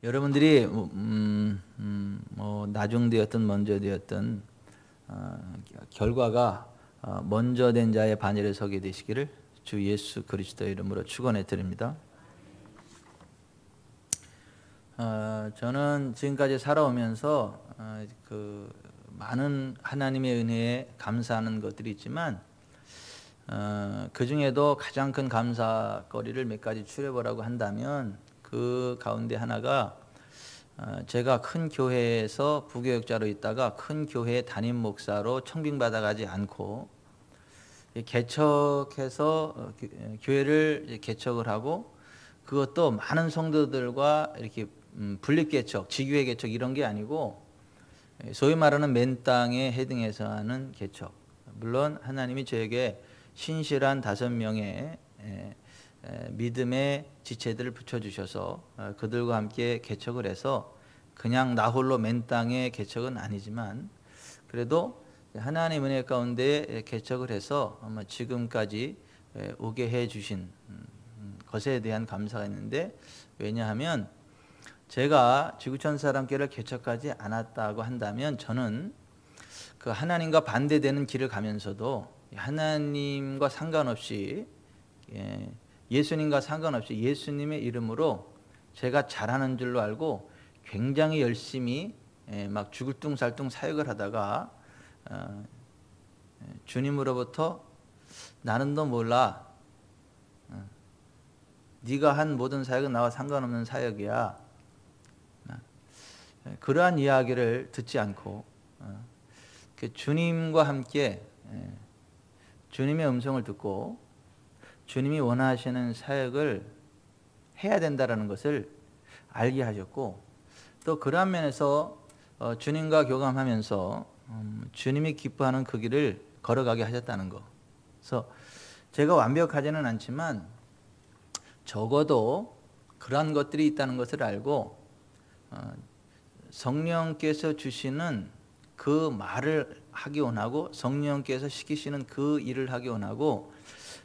여러분들이 나중되었든 먼저되었든 결과가 먼저 된 자의 반열에 서게 되시기를 주 예수 그리스도의 이름으로 축원해 드립니다. 저는 지금까지 살아오면서 많은 하나님의 은혜에 감사하는 것들이 있지만 그 중에도 가장 큰 감사거리를 몇 가지 추려보라고 한다면 그 가운데 하나가 제가 큰 교회에서 부교역자로 있다가 큰 교회 담임 목사로 청빙받아 가지 않고 개척해서 교회를 개척을 하고 그것도 많은 성도들과 이렇게 분립 개척, 지교회 개척 이런 게 아니고 소위 말하는 맨 땅에 헤딩해서 하는 개척. 물론 하나님이 저에게 신실한 5명의 믿음의 지체들을 붙여주셔서 그들과 함께 개척을 해서 그냥 나 홀로 맨 땅의 개척은 아니지만 그래도 하나님 은혜 가운데 개척을 해서 지금까지 오게 해주신 것에 대한 감사가 있는데, 왜냐하면 제가 지구촌 사람교회를 개척하지 않았다고 한다면 저는 그 하나님과 반대되는 길을 가면서도 하나님과 상관없이 예수님과 상관없이 예수님의 이름으로 제가 잘하는 줄로 알고 굉장히 열심히 막 죽을 둥살둥 사역을 하다가 주님으로부터 나는 너 몰라, 네가 한 모든 사역은 나와 상관없는 사역이야, 그러한 이야기를 듣지 않고 주님과 함께 주님의 음성을 듣고 주님이 원하시는 사역을 해야 된다는 것을 알게 하셨고, 또 그러한 면에서 주님과 교감하면서 주님이 기뻐하는 그 길을 걸어가게 하셨다는 것. 그래서 제가 완벽하지는 않지만 적어도 그러한 것들이 있다는 것을 알고 성령께서 주시는 그 말을 하기 원하고 성령께서 시키시는 그 일을 하기 원하고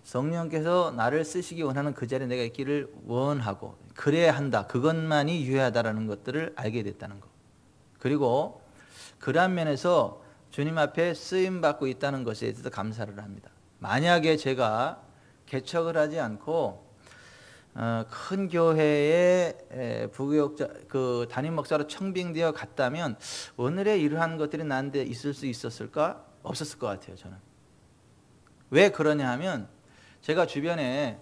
성령께서 나를 쓰시기 원하는 그 자리에 내가 있기를 원하고 그래야 한다, 그것만이 유효하다라는 것들을 알게 됐다는 것. 그리고 그러한 면에서 주님 앞에 쓰임받고 있다는 것에 대해서 감사를 합니다. 만약에 제가 개척을 하지 않고 큰 교회의 부교역자 그 담임 목사로 청빙되어 갔다면 오늘의 이러한 것들이 나한테 있을 수 있었을까? 없었을 것 같아요. 저는 왜 그러냐 하면 제가 주변에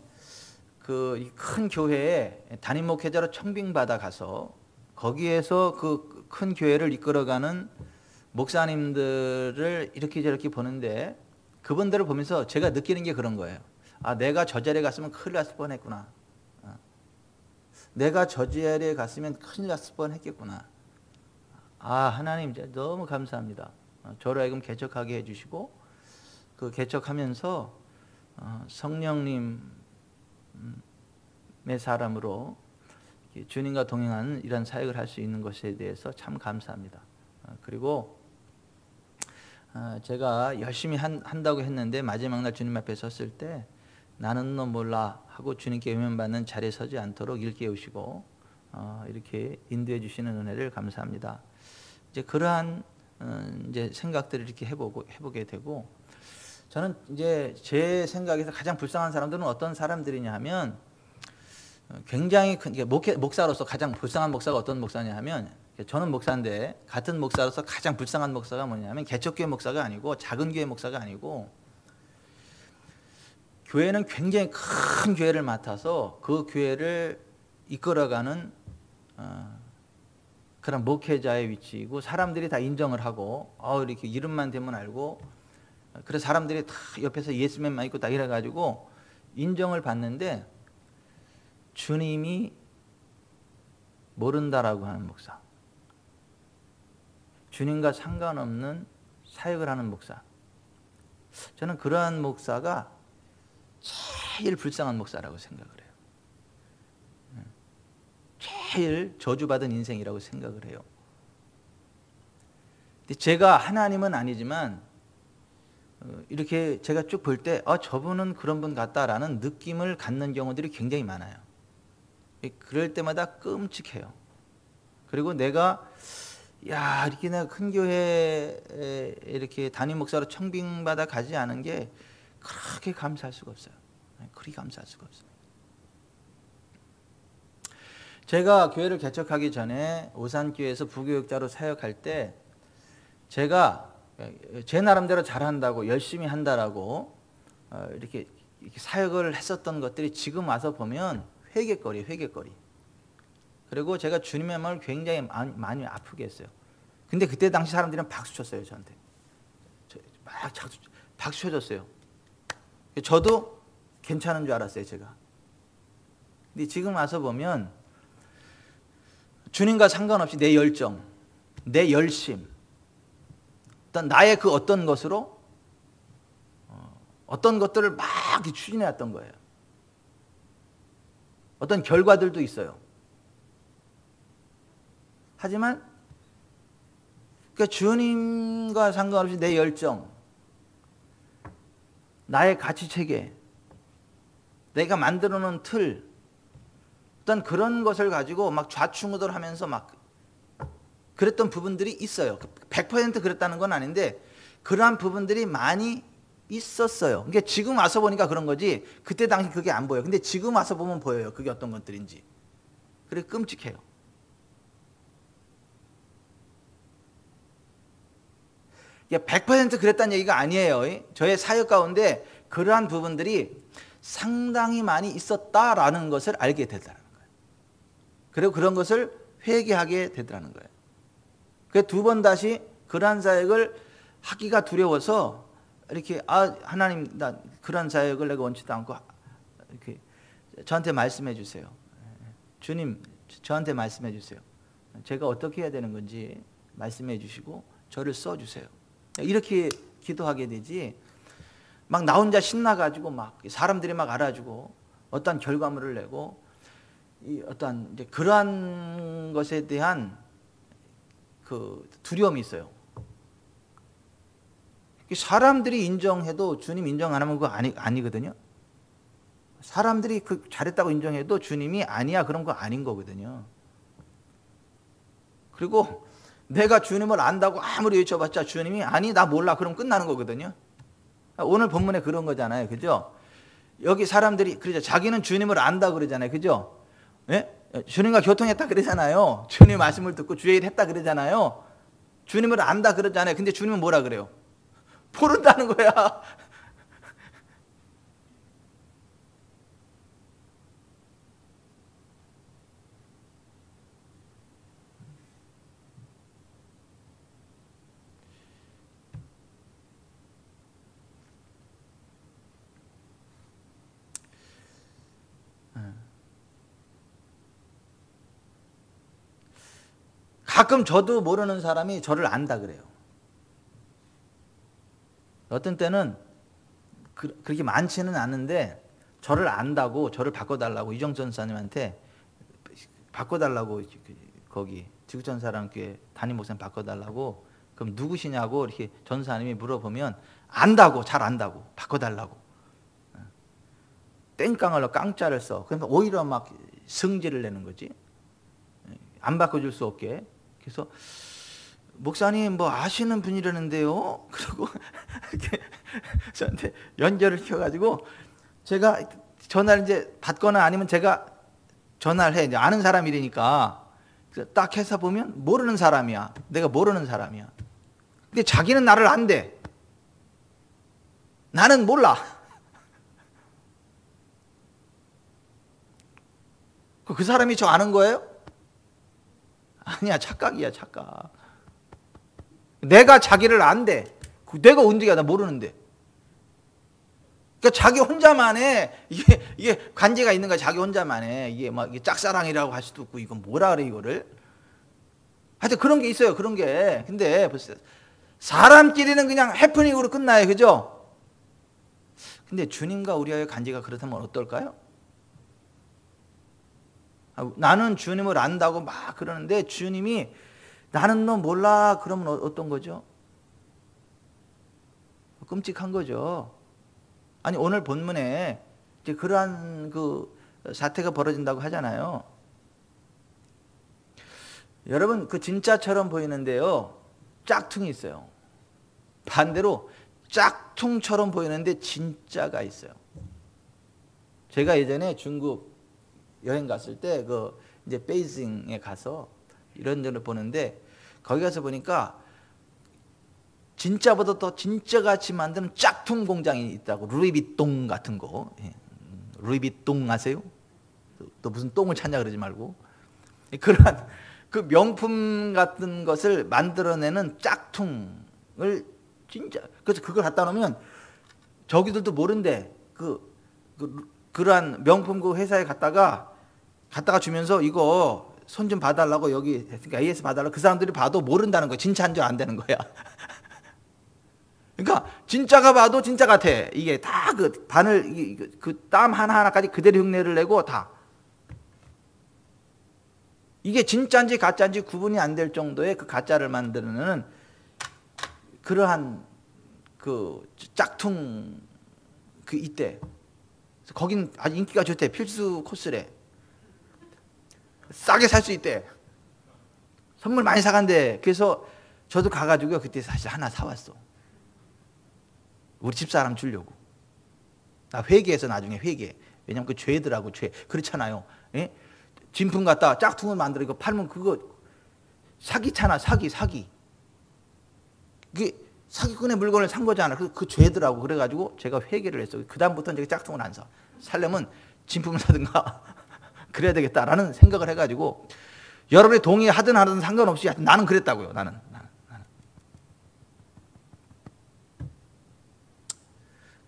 그 큰 교회에 담임 목회자로 청빙받아 가서 거기에서 그 큰 교회를 이끌어가는 목사님들을 이렇게 저렇게 보는데 그분들을 보면서 제가 느끼는 게 그런 거예요. 아, 내가 저 자리에 갔으면 큰일 났을 뻔했구나. 내가 저 자리에 갔으면 큰일 났을 뻔했겠구나. 아, 하나님 너무 감사합니다. 저를 하여금 개척하게 해주시고 그 개척하면서 성령님의 사람으로 주님과 동행하는 이런 사역을 할 수 있는 것에 대해서 참 감사합니다. 그리고 제가 열심히 한다고 했는데 마지막 날 주님 앞에 섰을 때 나는 너 몰라 하고 주님께 외면받는 자리에 서지 않도록 일깨우시고 이렇게 인도해 주시는 은혜를 감사합니다. 이제 그러한 이제 생각들을 이렇게 해보게 되고, 저는 이제 제 생각에서 가장 불쌍한 사람들은 어떤 사람들이냐 하면 굉장히 큰 목사로서 가장 불쌍한 목사가 어떤 목사냐 하면, 저는 목사인데 같은 목사로서 가장 불쌍한 목사가 뭐냐면 개척교회 목사가 아니고 작은 교회 목사가 아니고 교회는 굉장히 큰 교회를 맡아서 그 교회를 이끌어가는 그런 목회자의 위치이고 사람들이 다 인정을 하고 이렇게 이름만 대면 알고 그래서 사람들이 다 옆에서 예수맨만 있고 다 이래가지고 인정을 받는데 주님이 모른다라고 하는 목사, 주님과 상관없는 사역을 하는 목사, 저는 그러한 목사가 제일 불쌍한 목사라고 생각을 해요. 제일 저주받은 인생이라고 생각을 해요. 근데 제가 하나님은 아니지만 이렇게 제가 쭉 볼 때 저분은 그런 분 같다라는 느낌을 갖는 경우들이 굉장히 많아요. 그럴 때마다 끔찍해요. 그리고 내가 야 이렇게 내가 큰 교회에 이렇게 담임 목사로 청빙받아 가지 않은 게 그렇게 감사할 수가 없어요. 그리 감사할 수가 없어요. 제가 교회를 개척하기 전에 오산교회에서 부교육자로 사역할 때 제가 제 나름대로 잘한다고 열심히 한다라고 이렇게 사역을 했었던 것들이 지금 와서 보면 회개거리. 그리고 제가 주님의 마음을 굉장히 많이 아프게 했어요. 근데 그때 당시 사람들은 박수 쳤어요, 저한테. 막 박수 쳐줬어요. 저도 괜찮은 줄 알았어요, 제가. 근데 지금 와서 보면 주님과 상관없이 내 열정, 내 열심, 어떤 나의 그 어떤 것으로 어떤 것들을 막 추진해 왔던 거예요. 어떤 결과들도 있어요. 하지만 그러니까 주님과 상관없이 내 열정, 나의 가치체계, 내가 만들어 놓은 틀, 어떤 그런 것을 가지고 막 좌충우돌하면서 막 그랬던 부분들이 있어요. 100% 그랬다는 건 아닌데 그러한 부분들이 많이 있었어요. 그러니까 지금 와서 보니까 그런 거지 그때 당시 그게 안 보여요. 근데 지금 와서 보면 보여요. 그게 어떤 것들인지. 그래 끔찍해요. 이게 100% 그랬다는 얘기가 아니에요. 저의 사역 가운데 그러한 부분들이 상당히 많이 있었다라는 것을 알게 되더라는 거예요. 그리고 그런 것을 회개하게 되더라는 거예요. 그래서 두 번 다시 그러한 사역을 하기가 두려워서 이렇게 하나님 나 그런 사역을 내가 원치도 않고 이렇게 저한테 말씀해 주세요. 주님 저한테 말씀해 주세요. 제가 어떻게 해야 되는 건지 말씀해 주시고 저를 써 주세요. 이렇게 기도하게 되지 막 나 혼자 신나가지고 막 사람들이 막 알아주고 어떤 결과물을 내고 어떤 이제 그러한 것에 대한 그 두려움이 있어요. 사람들이 인정해도 주님 인정 안 하면 그거 아니거든요. 사람들이 그 잘했다고 인정해도 주님이 아니야 그런 거 아닌 거거든요. 그리고 내가 주님을 안다고 아무리 외쳐봤자 주님이 아니 나 몰라 그럼 끝나는 거거든요. 오늘 본문에 그런 거잖아요. 그죠? 여기 사람들이 그러죠. 자기는 주님을 안다 그러잖아요. 그죠? 예? 주님과 교통했다 그러잖아요. 주님 말씀을 듣고 주의 일 했다 그러잖아요. 주님을 안다 그러잖아요. 근데 주님은 뭐라 그래요? 모른다는 거야. 가끔 저도 모르는 사람이 저를 안다 그래요. 어떤 때는 그렇게 많지는 않은데 저를 안다고 저를 바꿔달라고 이정 전사님한테 바꿔달라고 거기 지구전사람께 담임 목사님 바꿔달라고 그럼 누구시냐고 이렇게 전사님이 물어보면 안다고 잘 안다고 바꿔달라고 땡깡을 깡짜를 써. 그러면 오히려 막 성질을 내는 거지. 안 바꿔줄 수 없게. 그래서 목사님 뭐 아시는 분이라는데요. 그러고 이렇게 저한테 연결을 시켜가지고 제가 전화를 이제 받거나 아니면 제가 전화를 해. 이제 아는 사람이니까 딱 해서 보면 모르는 사람이야. 내가 모르는 사람이야. 근데 자기는 나를 안대. 나는 몰라. 그 사람이 저 아는 거예요? 아니야, 착각이야, 착각. 내가 자기를 안대. 내가 언제가 나 모르는데. 그러니까 자기 혼자만의 이게 관계가 있는 거야. 자기 혼자만의 이게 막 이게 짝사랑이라고 할 수도 없고 이건 뭐라 그래 이거를. 하여튼 그런 게 있어요. 그런 게. 근데 보세요. 사람끼리는 그냥 해프닝으로 끝나요. 그죠? 근데 주님과 우리와의 관계가 그렇다면 어떨까요? 나는 주님을 안다고 막 그러는데 주님이 나는 너 몰라 그러면 어떤 거죠? 끔찍한 거죠. 아니 오늘 본문에 이제 그러한 그 사태가 벌어진다고 하잖아요. 여러분 그 진짜처럼 보이는데요, 짝퉁이 있어요. 반대로 짝퉁처럼 보이는데 진짜가 있어요. 제가 예전에 중국 여행 갔을 때 그 이제 베이징에 가서 이런저런 보는데, 거기 가서 보니까 진짜보다 더 진짜같이 만드는 짝퉁 공장이 있다고. 루이비통 같은 거. 예. 루이비통 아세요? 또 무슨 똥을 찾냐 그러지 말고. 그러한 그 명품 같은 것을 만들어내는 짝퉁을 진짜, 그래서 그걸 갖다 놓으면 저기들도 모른대. 그러한 명품 그 회사에 갖다가 주면서 이거 손 좀 봐달라고, 여기 그러니까 AS 봐달라고. 그 사람들이 봐도 모른다는 거야. 진짜인 줄 안 되는 거야. 그러니까 진짜가 봐도 진짜 같아. 이게 다 그 바늘, 그 땀 하나하나까지 그대로 흉내를 내고 다. 이게 진짜인지 가짜인지 구분이 안 될 정도의 그 가짜를 만드는 그러한 그 짝퉁 그 있대. 거긴 아주 인기가 좋대. 필수 코스래. 싸게 살 수 있대. 선물 많이 사간대. 그래서 저도 가가지고 그때 사실 하나 사왔어. 우리 집사람 주려고. 나 회계해서 나중에 회계. 왜냐면 그 죄더라고, 죄. 그렇잖아요. 예? 진품 갖다 짝퉁을 만들어 이거 팔면 그거 사기잖아, 사기. 그게 사기꾼의 물건을 산 거잖아. 그 죄더라고. 그래가지고 제가 회계를 했어. 그다음부터는 제가 짝퉁을 안 사. 살려면 진품을 사든가 그래야 되겠다라는 생각을 해가지고, 여러분이 동의하든 안 하든 상관없이 나는 그랬다고요. 나는.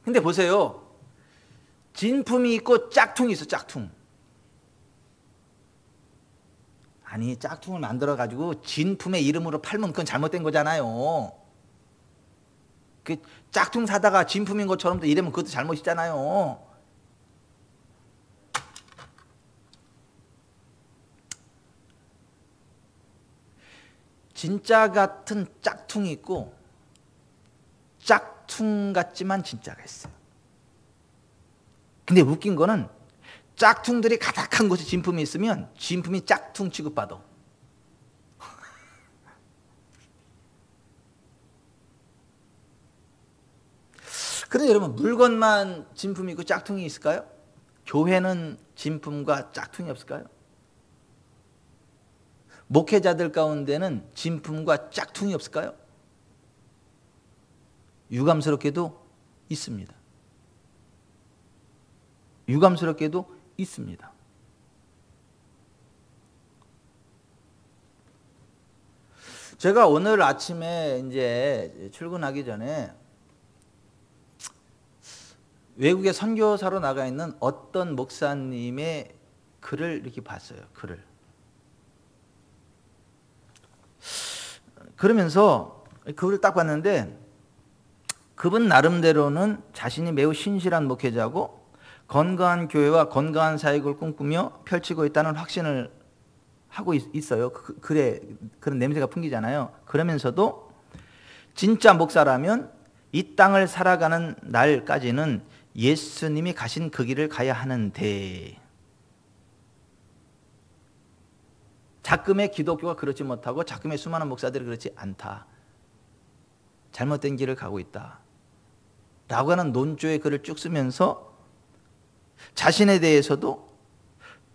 근데 보세요. 진품이 있고 짝퉁이 있어, 짝퉁. 아니, 짝퉁을 만들어가지고 진품의 이름으로 팔면 그건 잘못된 거잖아요. 그 짝퉁 사다가 진품인 것처럼 이러면 그것도 잘못이잖아요. 진짜 같은 짝퉁이 있고 짝퉁 같지만 진짜가 있어요. 근데 웃긴 거는 짝퉁들이 가득한 곳에 진품이 있으면 진품이 짝퉁 취급받아. 그런데 여러분, 물건만 진품이 있고 짝퉁이 있을까요? 교회는 진품과 짝퉁이 없을까요? 목회자들 가운데는 진품과 짝퉁이 없을까요? 유감스럽게도 있습니다. 유감스럽게도 있습니다. 제가 오늘 아침에 이제 출근하기 전에 외국에 선교사로 나가 있는 어떤 목사님의 글을 이렇게 봤어요. 글을. 그러면서 그걸 딱 봤는데, 그분 나름대로는 자신이 매우 신실한 목회자고 건강한 교회와 건강한 사역을 꿈꾸며 펼치고 있다는 확신을 하고 있어요. 그런 냄새가 풍기잖아요. 그러면서도 진짜 목사라면 이 땅을 살아가는 날까지는 예수님이 가신 그 길을 가야 하는데, 작금의 기독교가 그렇지 못하고 작금의 수많은 목사들이 그렇지 않다. 잘못된 길을 가고 있다. 라고 하는 논조의 글을 쭉 쓰면서 자신에 대해서도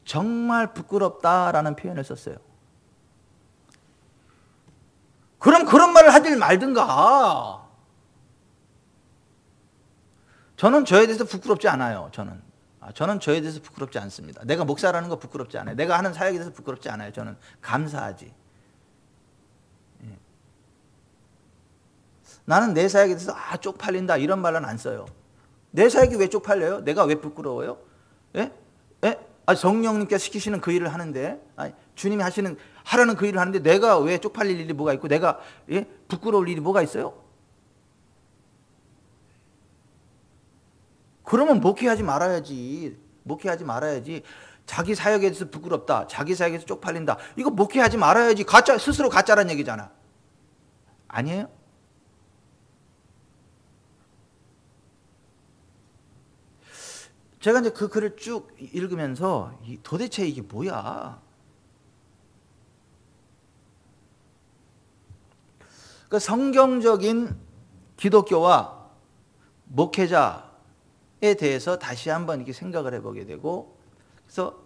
정말 부끄럽다라는 표현을 썼어요. 그럼 그런 말을 하질 말든가. 저는 저에 대해서 부끄럽지 않아요. 저는 저에 대해서 부끄럽지 않습니다. 내가 목사라는 거 부끄럽지 않아요. 내가 하는 사역에 대해서 부끄럽지 않아요. 저는 감사하지. 예. 나는 내 사역에 대해서 쪽팔린다 이런 말은 안 써요. 내 사역이 왜 쪽팔려요? 내가 왜 부끄러워요? 예? 예? 성령님께서 시키시는 그 일을 하는데, 주님이 하라는 그 일을 하는데 내가 왜 쪽팔릴 일이 뭐가 있고 내가 부끄러울 일이 뭐가 있어요? 그러면 목회하지 말아야지. 자기 사역에 대해서 부끄럽다. 자기 사역에 대해서 쪽팔린다. 이거 목회하지 말아야지. 스스로 가짜란 얘기잖아. 아니에요? 제가 이제 그 글을 쭉 읽으면서 도대체 이게 뭐야? 그 성경적인 기독교와 목회자에 대해서 다시 한번 이렇게 생각을 해보게 되고, 그래서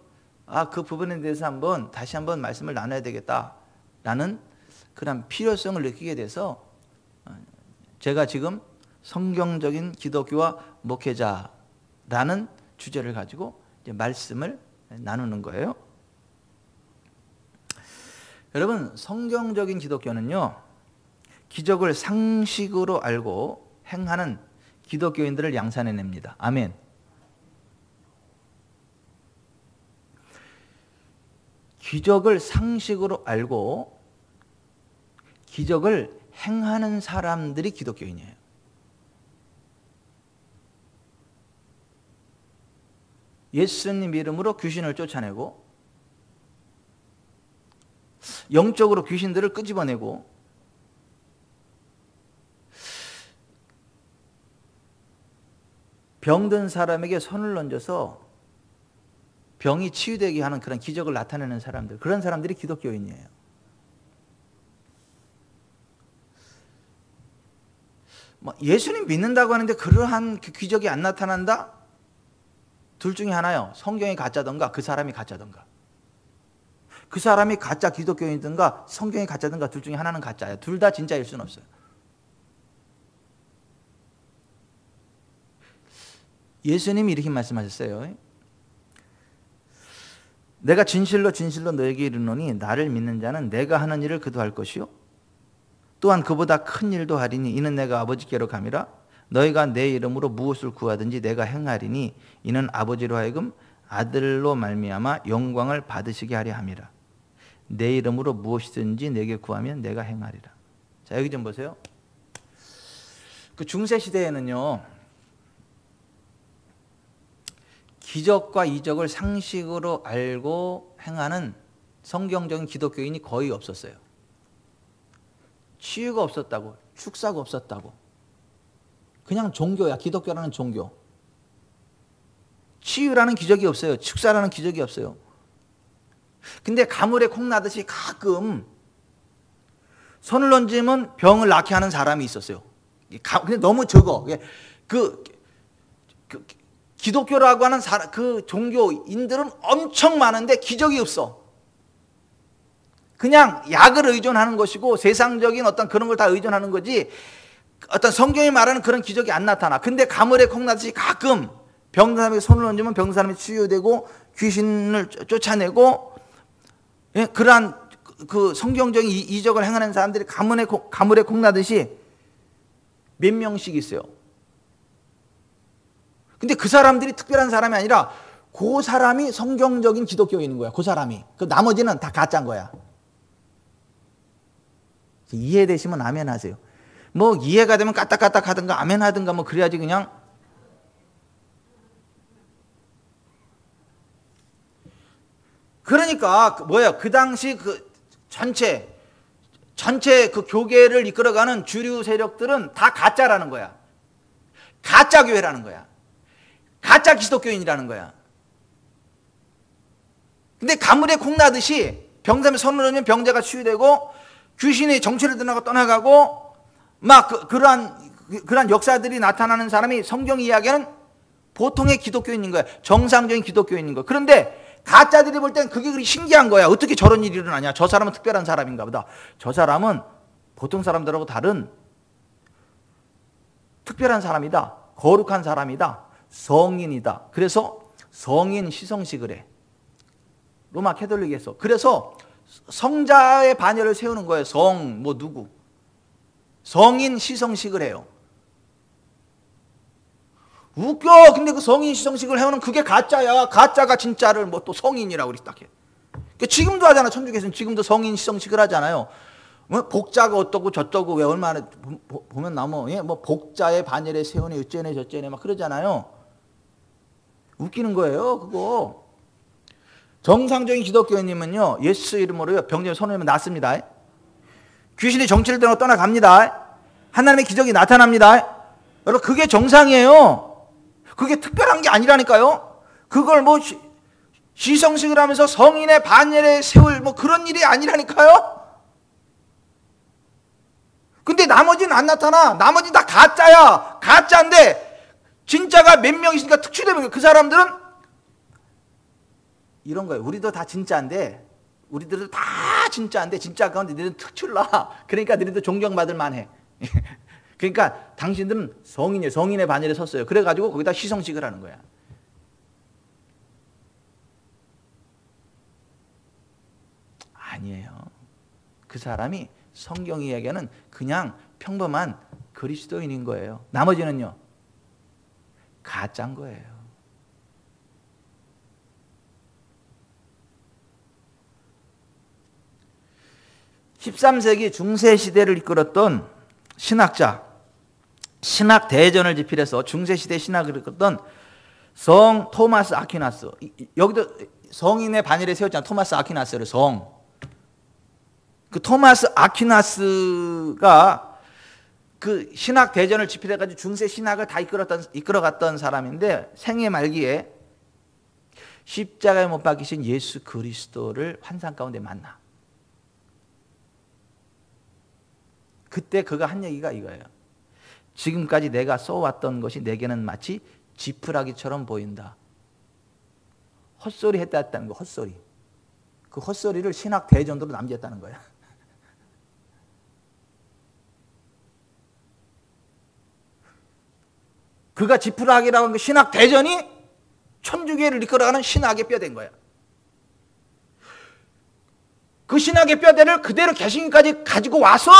그 부분에 대해서 다시 한번 말씀을 나눠야 되겠다라는 그런 필요성을 느끼게 돼서 제가 지금 성경적인 기독교와 목회자라는 주제를 가지고 이제 말씀을 나누는 거예요. 여러분, 성경적인 기독교는요, 기적을 상식으로 알고 행하는 기독교인들을 양산해냅니다. 아멘. 기적을 상식으로 알고 기적을 행하는 사람들이 기독교인이에요. 예수님 이름으로 귀신을 쫓아내고 영적으로 귀신들을 끄집어내고 병든 사람에게 손을 얹어서 병이 치유되게 하는 그런 기적을 나타내는 사람들, 그런 사람들이 기독교인이에요. 예수님 믿는다고 하는데 그러한 기적이 안 나타난다? 둘 중에 하나요. 성경이 가짜던가 그 사람이 가짜던가. 그 사람이 가짜 기독교인이든가 성경이 가짜든가 둘 중에 하나는 가짜예요. 둘 다 진짜일 수는 없어요. 예수님이 이렇게 말씀하셨어요. 내가 진실로 진실로 너에게 이르노니 나를 믿는 자는 내가 하는 일을 그도 할 것이요 또한 그보다 큰 일도 하리니 이는 내가 아버지께로 감이라. 너희가 내 이름으로 무엇을 구하든지 내가 행하리니 이는 아버지로 하여금 아들로 말미암아 영광을 받으시게 하려 함이라. 내 이름으로 무엇이든지 내게 구하면 내가 행하리라. 자, 여기 좀 보세요. 그 중세 시대에는요, 기적과 이적을 상식으로 알고 행하는 성경적인 기독교인이 거의 없었어요. 치유가 없었다고, 축사가 없었다고. 그냥 종교야. 기독교라는 종교. 치유라는 기적이 없어요. 축사라는 기적이 없어요. 근데 가물에 콩 나듯이 가끔 손을 얹으면 병을 낫게 하는 사람이 있었어요. 근데 너무 적어. 기독교라고 하는 그 종교인들은 엄청 많은데 기적이 없어. 그냥 약을 의존하는 것이고 세상적인 어떤 그런 걸 다 의존하는 거지 어떤 성경이 말하는 그런 기적이 안 나타나. 근데 가물에 콩 나듯이 가끔 병든 사람에게 손을 얹으면 병든 사람이 치유되고 귀신을 쫓아내고, 예? 그러한 그 성경적인 이적을 행하는 사람들이 가물에 콩 나듯이 몇 명씩 있어요. 근데 그 사람들이 특별한 사람이 아니라 그 사람이 성경적인 기독교인인 거야. 그 사람이. 그 나머지는 다 가짜인 거야. 이해되시면 아멘 하세요. 뭐 이해가 되면 까딱까딱 하든가 아멘 하든가 뭐 그래야지 그냥. 그러니까 뭐야, 그 당시 그 전체 그 교계를 이끌어가는 주류 세력들은 다 가짜라는 거야. 가짜 교회라는 거야. 가짜 기독교인이라는 거야. 근데 가물에 콩 나듯이 병자에 손을 얹으면 병자가 치유되고 귀신이 정체를 떠나가고 막 그러한 역사들이 나타나는 사람이 성경 이야기하는 보통의 기독교인인 거야. 정상적인 기독교인인 거야. 그런데 가짜들이 볼 땐 그게 그리 신기한 거야. 어떻게 저런 일이 일어나냐. 저 사람은 특별한 사람인가 보다. 저 사람은 보통 사람들하고 다른 특별한 사람이다. 거룩한 사람이다. 성인이다. 그래서 성인 시성식을 해. 로마 캐톨릭에서. 그래서 성자의 반열을 세우는 거예요. 누구. 성인 시성식을 해요. 웃겨. 근데 그 성인 시성식을 해오는 그게 가짜야. 가짜가 진짜를 뭐 또 성인이라고 그렇게 딱 해. 그러니까 지금도 하잖아. 천주교에서는 지금도 성인 시성식을 하잖아요. 뭐 복자가 어떠고 저떠고 왜 얼마나 보면 나뭐 뭐 복자의 반열에 세우니 어쩌네 저쩌네 막 그러잖아요. 웃기는 거예요. 그거. 정상적인 기독교인님은요, 예수 이름으로요 병자에 손을 얹으면 낫습니다. 귀신이 정체를 떠나갑니다. 하나님의 기적이 나타납니다. 여러분, 그게 정상이에요. 그게 특별한 게 아니라니까요. 그걸 뭐 시성식을 하면서 성인의 반열에 세울 뭐 그런 일이 아니라니까요. 근데 나머지는 안 나타나. 나머지는 다 가짜야. 가짜인데 진짜가 몇 명 있으니까 특출되면 그 사람들은 이런 거예요. 우리도 다 진짜인데, 우리들도 다 진짜인데 진짜 가운데 너희들은 특출나. 그러니까 너희들도 존경받을 만해. 그러니까 당신들은 성인이에요. 성인의 반열에 섰어요. 그래가지고 거기다 시성식을 하는 거야. 아니에요. 그 사람이 성경이 이야기하는 그냥 평범한 그리스도인인 거예요. 나머지는요, 가짜인 거예요. (13세기) 중세 시대를 이끌었던 신학자, 신학 대전을 집필해서 중세 시대 신학을 이끌었던 성 토마스 아퀴나스. 여기도 성인의 반열에 세웠잖아요. 토마스 아퀴나스를 성. 그 토마스 아퀴나스가 그 신학 대전을 집필해가지고 중세 신학을 다 이끌어갔던 사람인데, 생애 말기에 십자가에 못 박히신 예수 그리스도를 환상 가운데 만나. 그때 그가 한 얘기가 이거예요. 지금까지 내가 써왔던 것이 내게는 마치 지푸라기처럼 보인다. 헛소리 했다는 거, 헛소리. 그 헛소리를 신학 대전으로 남겼다는 거야. 그가 지푸라기라고 한 그 신학 대전이 천주교를 이끌어가는 신학의 뼈대인 거야. 그 신학의 뼈대를 그대로 개신교까지 가지고 와서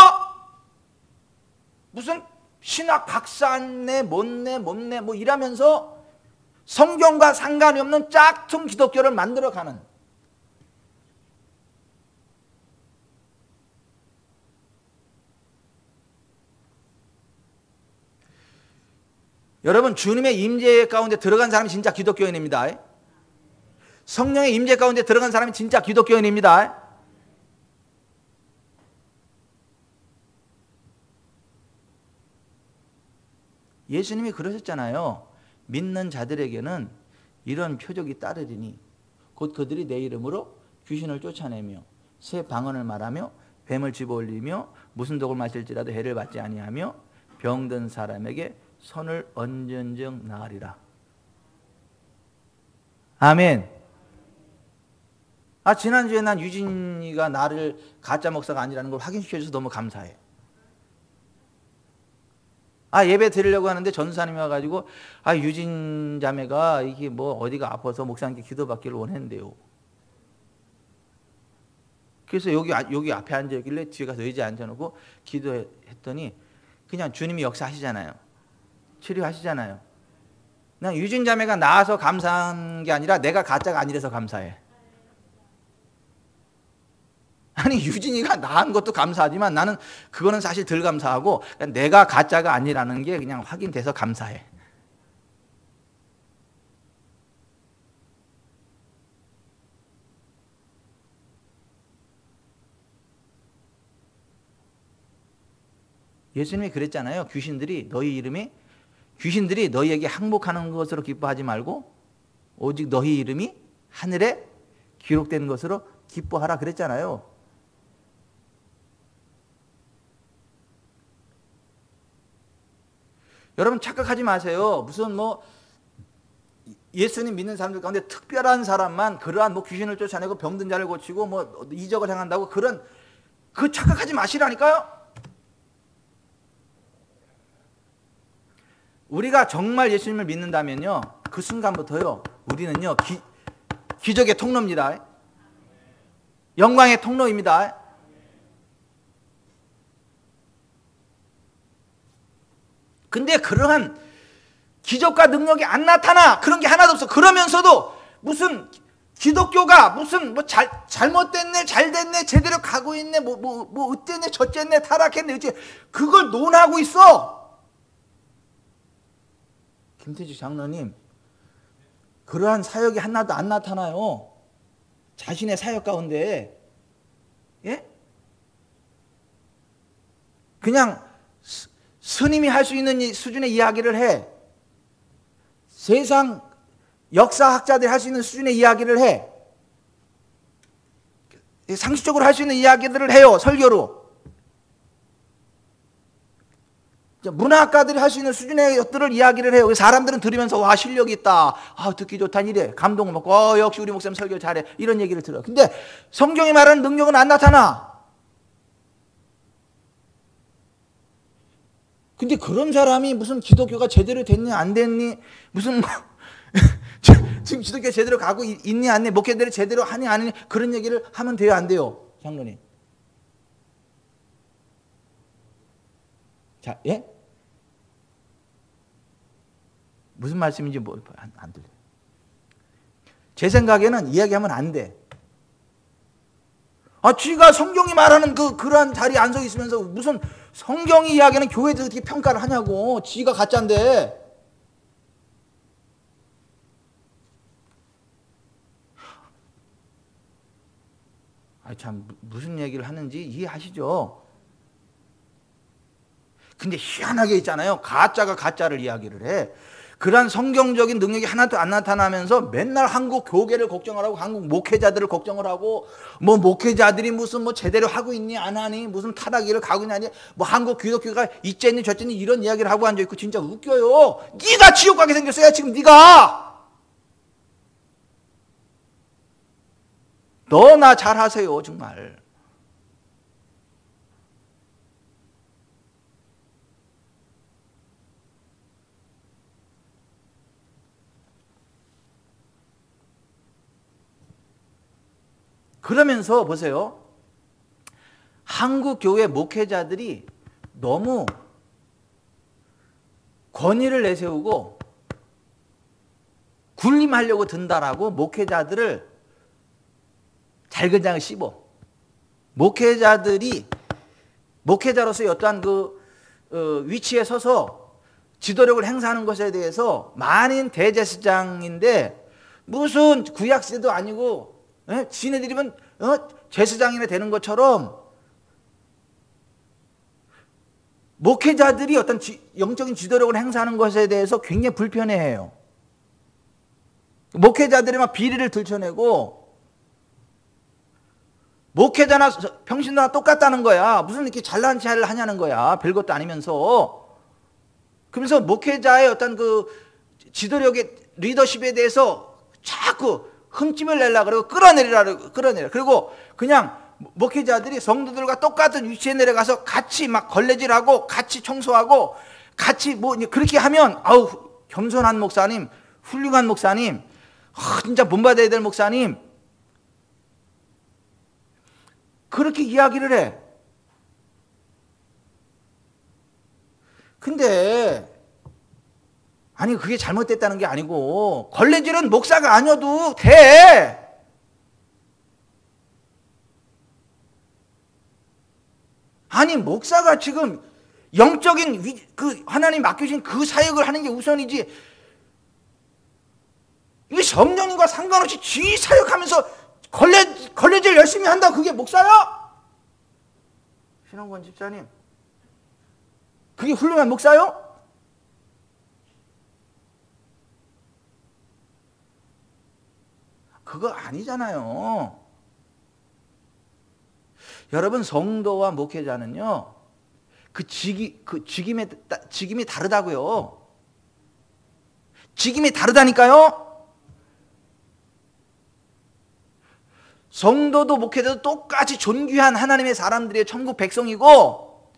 무슨 신학 박사네 못내 뭐 이러면서 성경과 상관이 없는 짝퉁 기독교를 만들어가는, 여러분, 주님의 임재 가운데 들어간 사람이 진짜 기독교인입니다. 성령의 임재 가운데 들어간 사람이 진짜 기독교인입니다. 예수님이 그러셨잖아요. 믿는 자들에게는 이런 표적이 따르리니 곧 그들이 내 이름으로 귀신을 쫓아내며 새 방언을 말하며 뱀을 집어올리며 무슨 독을 마실지라도 해를 받지 아니하며 병든 사람에게 손을 얹은즉 나으리라. 아멘. 지난주에 난 유진이가 나를 가짜 목사가 아니라는 걸 확인시켜줘서 너무 감사해. 예배 드리려고 하는데 전사님이 와가지고 유진 자매가 이게 뭐 어디가 아파서 목사님께 기도받기를 원했는데요. 그래서 여기 앞에 앉아있길래 뒤에 가서 의자에 앉아놓고 기도했더니 그냥 주님이 역사하시잖아요. 치료하시잖아요. 그냥 유진 자매가 나아서 감사한 게 아니라 내가 가짜가 아니라서 감사해. 아니, 유진이가 나은 것도 감사하지만 나는 그거는 사실 덜 감사하고 내가 가짜가 아니라는 게 그냥 확인돼서 감사해. 예수님이 그랬잖아요. 귀신들이 너희에게 항복하는 것으로 기뻐하지 말고 오직 너희 이름이 하늘에 기록된 것으로 기뻐하라 그랬잖아요. 여러분 착각하지 마세요. 무슨 예수님 믿는 사람들 가운데 특별한 사람만 그러한 귀신을 쫓아내고 병든 자를 고치고 이적을 행한다고 그 착각하지 마시라니까요. 우리가 정말 예수님을 믿는다면요, 그 순간부터요, 우리는요 기적의 통로입니다. 영광의 통로입니다. 근데 그러한 기적과 능력이 안 나타나. 그런 게 하나도 없어. 그러면서도 무슨 기독교가 무슨 잘못됐네, 잘됐네, 제대로 가고 있네, 어땠네, 저쨌네, 타락했네, 그걸 논하고 있어. 김태주 장로님, 그러한 사역이 하나도 안 나타나요. 자신의 사역 가운데. 예? 그냥 스님이 할 수 있는 수준의 이야기를 해. 세상 역사학자들이 할 수 있는 수준의 이야기를 해. 상식적으로 할 수 있는 이야기들을 해요, 설교로. 문학가들이 할 수 있는 수준의 것들을 이야기를 해요. 사람들은 들으면서 와 실력이 있다, 듣기 좋다, 이래 감동을 먹고 역시 우리 목사님 설교 잘해, 이런 얘기를 들어요. 근데 성경이 말하는 능력은 안 나타나. 근데 그런 사람이 무슨 기독교가 제대로 됐니 안 됐니, 무슨 지금 기독교 제대로 가고 있니 안 돼, 목회들이 제대로 하니 안 하니, 그런 얘기를 하면 돼요 안 돼요 장로님? 자, 예? 무슨 말씀인지 안 들려요. 제 생각에는 이야기하면 안 돼. 쥐가 성경이 말하는 그러한 자리에 앉아 있으면서 무슨 성경이 이야기하는 교회에서 어떻게 평가를 하냐고. 쥐가 가짜인데. 참 무슨 얘기를 하는지 이해하시죠? 근데 희한하게 있잖아요. 가짜가 가짜를 이야기를 해. 그러한 성경적인 능력이 하나도 안 나타나면서 맨날 한국 교계를 걱정을 하고 한국 목회자들을 걱정을 하고, 뭐 목회자들이 무슨 뭐 제대로 하고 있니 안 하니, 무슨 타락기를 가고 있니, 뭐 한국 기독교가 이쨌니 저쨌니 이런 이야기를 하고 앉아 있고, 진짜 웃겨요. 네가 지옥 가게 생겼어요 지금. 네가 너나 잘하세요 정말. 그러면서 보세요. 한국 교회 목회자들이 너무 권위를 내세우고 군림하려고 든다라고 목회자들을 잘근장을 씹어. 목회자들이 목회자로서의 어떠한 위치에 서서 지도력을 행사하는 것에 대해서 만인 대제사장인데 무슨 구약시대도 아니고 지네들이면 제사장이나 되는 것처럼 목회자들이 어떤 영적인 지도력을 행사하는 것에 대해서 굉장히 불편해해요. 목회자들이 막 비리를 들춰내고, 목회자나 평신도나 똑같다는 거야. 무슨 이렇게 잘난 체를 하냐는 거야. 별것도 아니면서. 그러면서 목회자의 어떤 지도력의 리더십에 대해서 자꾸 흠집을 내려고 그러고 끌어내려. 그리고 그냥 목회자들이 성도들과 똑같은 위치에 내려가서 같이 막 걸레질하고 같이 청소하고 같이 뭐 그렇게 하면 겸손한 목사님, 훌륭한 목사님, 진짜 본받아야 될 목사님, 그렇게 이야기를 해. 근데 그게 잘못됐다는 게 아니고, 걸레질은 목사가 아니어도 돼. 목사가 지금 영적인 하나님 맡겨주신 그 사역을 하는 게 우선이지, 이 성령님과 상관없이 지 사역하면서 걸레질 열심히 한다, 그게 목사야? 신원권 집사님, 그게 훌륭한 목사요? 그거 아니잖아요. 여러분, 성도와 목회자는요, 직임이 다르다고요. 직임이 다르다니까요. 성도도 목회자도 똑같이 존귀한 하나님의 사람들의 천국 백성이고,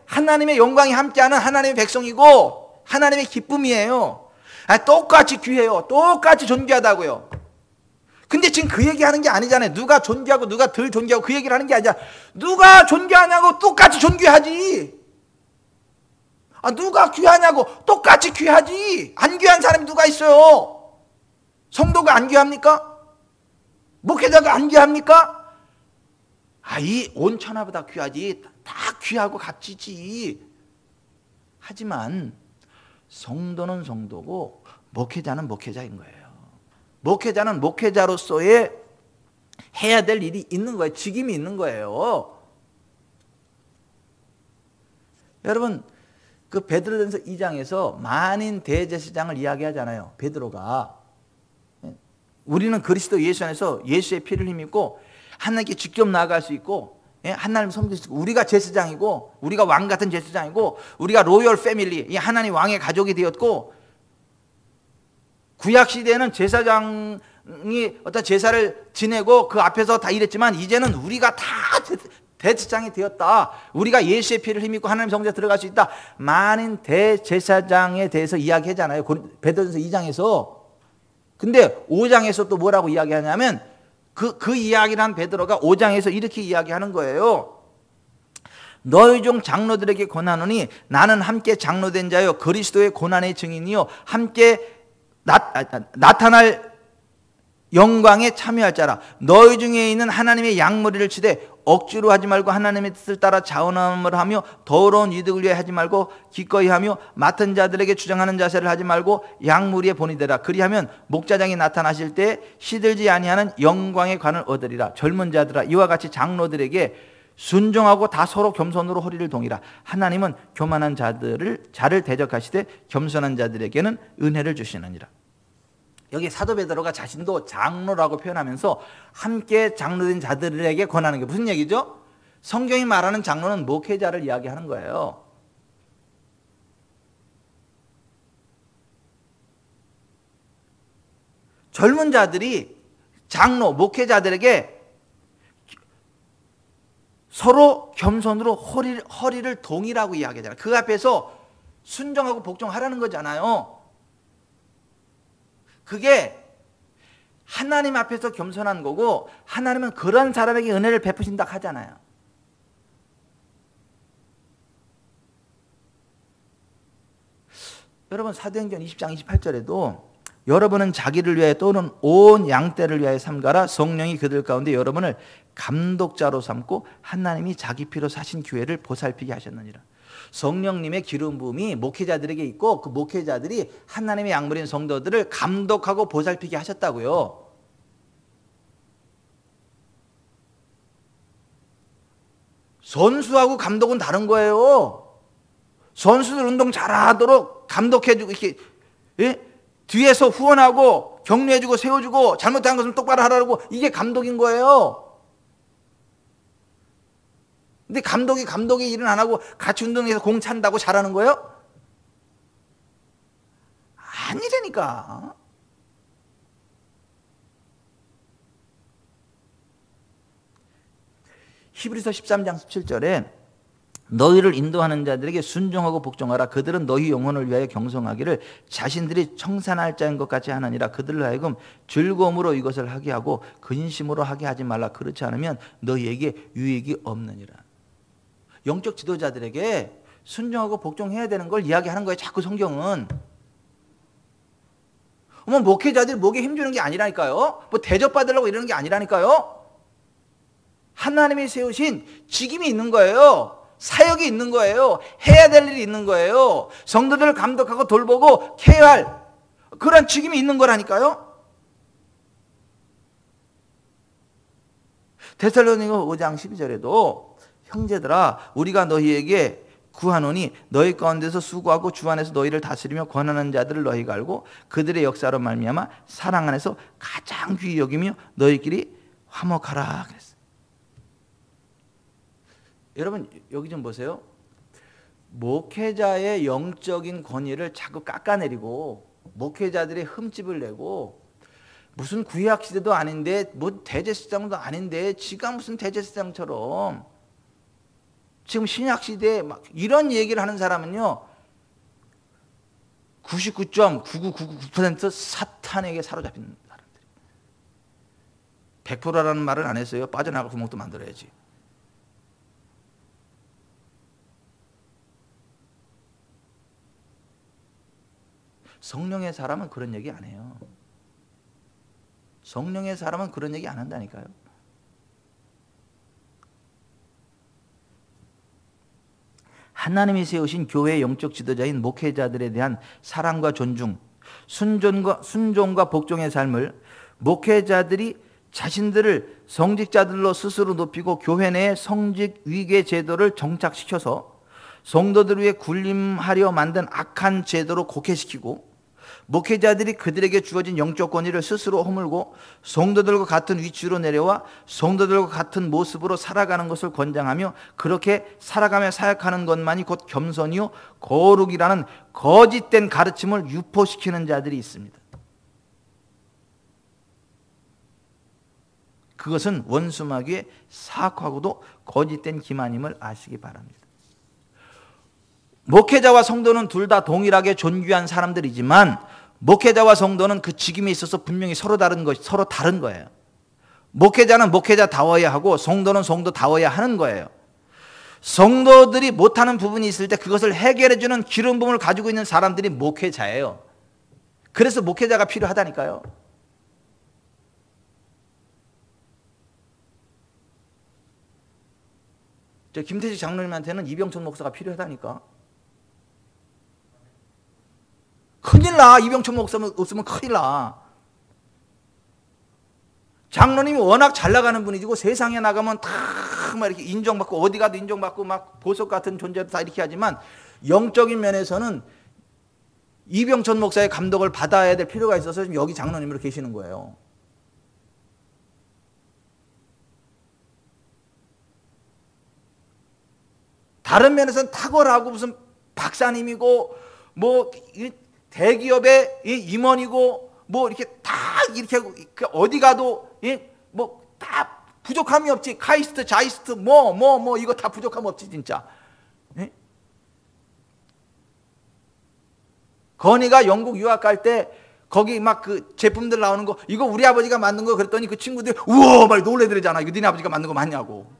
하나님의 영광이 함께하는 하나님의 백성이고 하나님의 기쁨이에요. 똑같이 귀해요. 똑같이 존귀하다고요. 근데 지금 그 얘기하는 게 아니잖아요. 누가 존귀하고 누가 덜 존귀하고 그 얘기를 하는 게 아니잖아. 누가 존귀하냐고 똑같이 존귀하지. 누가 귀하냐고 똑같이 귀하지. 안 귀한 사람이 누가 있어요? 성도가 안 귀합니까? 목회자가 안 귀합니까? 이 온 천하보다 귀하지. 다 귀하고 값지지. 하지만 성도는 성도고 목회자는 목회자인 거예요. 목회자는 목회자로서의 해야 될 일이 있는 거예요. 직임이 있는 거예요. 여러분, 베드로전서 2장에서 만인 대제사장을 이야기하잖아요. 베드로가. 우리는 그리스도 예수 안에서 예수의 피를 힘입고 하나님께 직접 나아갈 수 있고, 예? 하나님 섬길 수 있고, 우리가 제사장이고, 우리가 왕 같은 제사장이고, 우리가 로열 패밀리, 이 하나님 왕의 가족이 되었고, 구약 시대에는 제사장이 어떤 제사를 지내고 그 앞에서 다 일했지만, 이제는 우리가 다 대제사장이 되었다. 우리가 예수의 피를 힘입고 하나님 성전에 들어갈 수 있다. 많은 대제사장에 대해서 이야기하잖아요. 베드로전서 2장에서. 근데 5장에서 또 뭐라고 이야기하냐면, 그 이야기를 한 베드로가 5장에서 이렇게 이야기하는 거예요. 너희 중 장로들에게 권하노니 나는 함께 장로된 자요 그리스도의 고난의 증인이요 함께 나타날 영광에 참여할 자라. 너희 중에 있는 하나님의 양머리를 치되 억지로 하지 말고 하나님의 뜻을 따라 자원함을 하며 더러운 이득을 위해 하지 말고 기꺼이 하며 맡은 자들에게 주장하는 자세를 하지 말고 양무리에 본이 되라. 그리하면 목자장이 나타나실 때 시들지 아니하는 영광의 관을 얻으리라. 젊은 자들아 이와 같이 장로들에게 순종하고 다 서로 겸손으로 허리를 동이라. 하나님은 교만한 자를 대적하시되 겸손한 자들에게는 은혜를 주시느니라. 여기 사도 베드로가 자신도 장로라고 표현하면서 함께 장로된 자들에게 권하는 게 무슨 얘기죠? 성경이 말하는 장로는 목회자를 이야기하는 거예요. 젊은 자들이 장로, 목회자들에게 서로 겸손으로 허리를 동이라고 이야기하잖아요. 그 앞에서 순종하고 복종하라는 거잖아요. 그게 하나님 앞에서 겸손한 거고, 하나님은 그런 사람에게 은혜를 베푸신다 하잖아요. 여러분 사도행전 20장 28절에도 여러분은 자기를 위하여 또는 온 양떼를 위하여 삼가라. 성령이 그들 가운데 여러분을 감독자로 삼고 하나님이 자기 피로 사신 교회를 보살피게 하셨느니라. 성령님의 기름 부음이 목회자들에게 있고, 그 목회자들이 하나님의 양물인 성도들을 감독하고 보살피게 하셨다고요. 선수하고 감독은 다른 거예요. 선수들 운동 잘하도록 감독해주고 이렇게, 예? 뒤에서 후원하고 격려해주고 세워주고 잘못한 것은 똑바로 하라고, 이게 감독인 거예요. 근데 감독이 일은 안 하고 같이 운동해서 공 찬다고 잘하는 거예요? 아니라니까. 히브리서 13장 17절에 너희를 인도하는 자들에게 순종하고 복종하라. 그들은 너희 영혼을 위하여 경성하기를 자신들이 청산할 자인 것 같이 하느니라. 그들로 하여금 즐거움으로 이것을 하게 하고 근심으로 하게 하지 말라. 그렇지 않으면 너희에게 유익이 없느니라. 영적 지도자들에게 순종하고 복종해야 되는 걸 이야기하는 거예요. 자꾸 성경은. 목회자들이 목에 힘주는 게 아니라니까요. 뭐 대접받으려고 이러는 게 아니라니까요. 하나님이 세우신 직임이 있는 거예요. 사역이 있는 거예요. 해야 될 일이 있는 거예요. 성도들을 감독하고 돌보고 케어할 그런 직임이 있는 거라니까요. 데살로니가 5장 12절에도 형제들아 우리가 너희에게 구하노니 너희 가운데서 수고하고 주 안에서 너희를 다스리며 권하는 자들을 너희가 알고 그들의 역사로 말미암아 사랑 안에서 가장 귀히 여기며 너희끼리 화목하라 그랬어요. 여러분 여기 좀 보세요. 목회자의 영적인 권위를 자꾸 깎아내리고 목회자들의 흠집을 내고 무슨 구약 시대도 아닌데 뭐 대제사장도 아닌데 지가 무슨 대제사장처럼 지금 신약 시대에 막 이런 얘기를 하는 사람은요 99.99999% 사탄에게 사로잡힌 사람들. 100%라는 말은 안 했어요. 빠져나갈 구멍도 만들어야지. 성령의 사람은 그런 얘기 안 해요. 성령의 사람은 그런 얘기 안 한다니까요. 하나님이 세우신 교회의 영적 지도자인 목회자들에 대한 사랑과 존중, 순종과 복종의 삶을 목회자들이 자신들을 성직자들로 스스로 높이고 교회 내에 성직 위계 제도를 정착시켜서 성도들 위해 군림하려 만든 악한 제도로 곡해시키고 목회자들이 그들에게 주어진 영적 권위를 스스로 허물고 성도들과 같은 위치로 내려와 성도들과 같은 모습으로 살아가는 것을 권장하며 그렇게 살아가며 사역하는 것만이 곧 겸손이요 거룩이라는 거짓된 가르침을 유포시키는 자들이 있습니다. 그것은 원수마귀의 사악하고도 거짓된 기만임을 아시기 바랍니다. 목회자와 성도는 둘 다 동일하게 존귀한 사람들이지만 목회자와 성도는 그 직임에 있어서 분명히 서로 다른 거예요. 목회자는 목회자다워야 하고 성도는 성도다워야 하는 거예요. 성도들이 못하는 부분이 있을 때 그것을 해결해 주는 기름 부음을 가지고 있는 사람들이 목회자예요. 그래서 목회자가 필요하다니까요. 저 김태식 장로님한테는 이병천 목사가 필요하다니까. 큰일 나. 이병천 목사 없으면 큰일 나. 장로님이 워낙 잘 나가는 분이고 세상에 나가면 다 막 이렇게 인정받고 어디 가도 인정받고 막 보석 같은 존재도 다 이렇게 하지만 영적인 면에서는 이병천 목사의 감독을 받아야 될 필요가 있어서 지금 여기 장로님으로 계시는 거예요. 다른 면에서는 탁월하고 무슨 박사님이고 뭐 대기업의 임원이고 뭐 이렇게 다 이렇게 하고 어디 가도 뭐 다 부족함이 없지. 카이스트, 자이스트 뭐 이거 다 부족함 없지 진짜. 건이가 영국 유학 갈 때 거기 막 그 제품들 나오는 거 이거 우리 아버지가 만든 거 그랬더니 그 친구들 우와 막 놀래더래잖아. 이거 니네 아버지가 만든 거 맞냐고.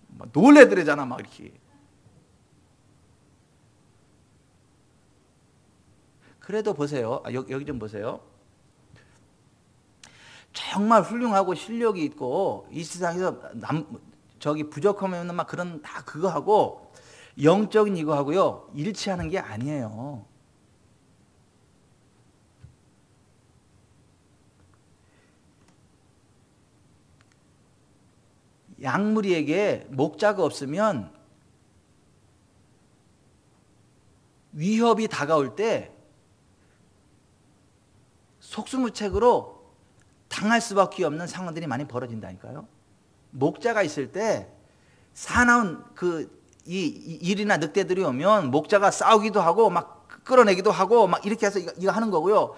막 놀래더래잖아 막 이렇게. 그래도 보세요. 여기 좀 보세요. 정말 훌륭하고 실력이 있고 이 세상에서 저기 부족하면 막 그런 다 그거 하고 영적인 이거 하고요 일치하는 게 아니에요. 양무리에게 목자가 없으면 위협이 다가올 때 속수무책으로 당할 수밖에 없는 상황들이 많이 벌어진다니까요. 목자가 있을 때 사나운 이 일이나 늑대들이 오면 목자가 싸우기도 하고 막 끌어내기도 하고 막 이렇게 해서 이거 하는 거고요.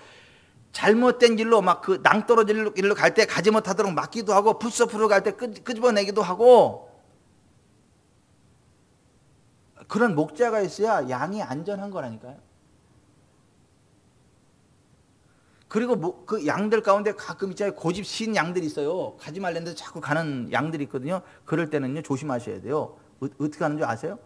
잘못된 길로 막 그 낭떠러질 길로 갈 때 가지 못하도록 막기도 하고 풀숲으로 갈 때 끄집어내기도 하고 그런 목자가 있어야 양이 안전한 거라니까요. 그리고 그 양들 가운데 가끔 있잖아요. 고집 신 양들이 있어요. 가지 말랬는데 자꾸 가는 양들이 있거든요. 그럴 때는요 조심하셔야 돼요. 어떻게 하는 줄 아세요?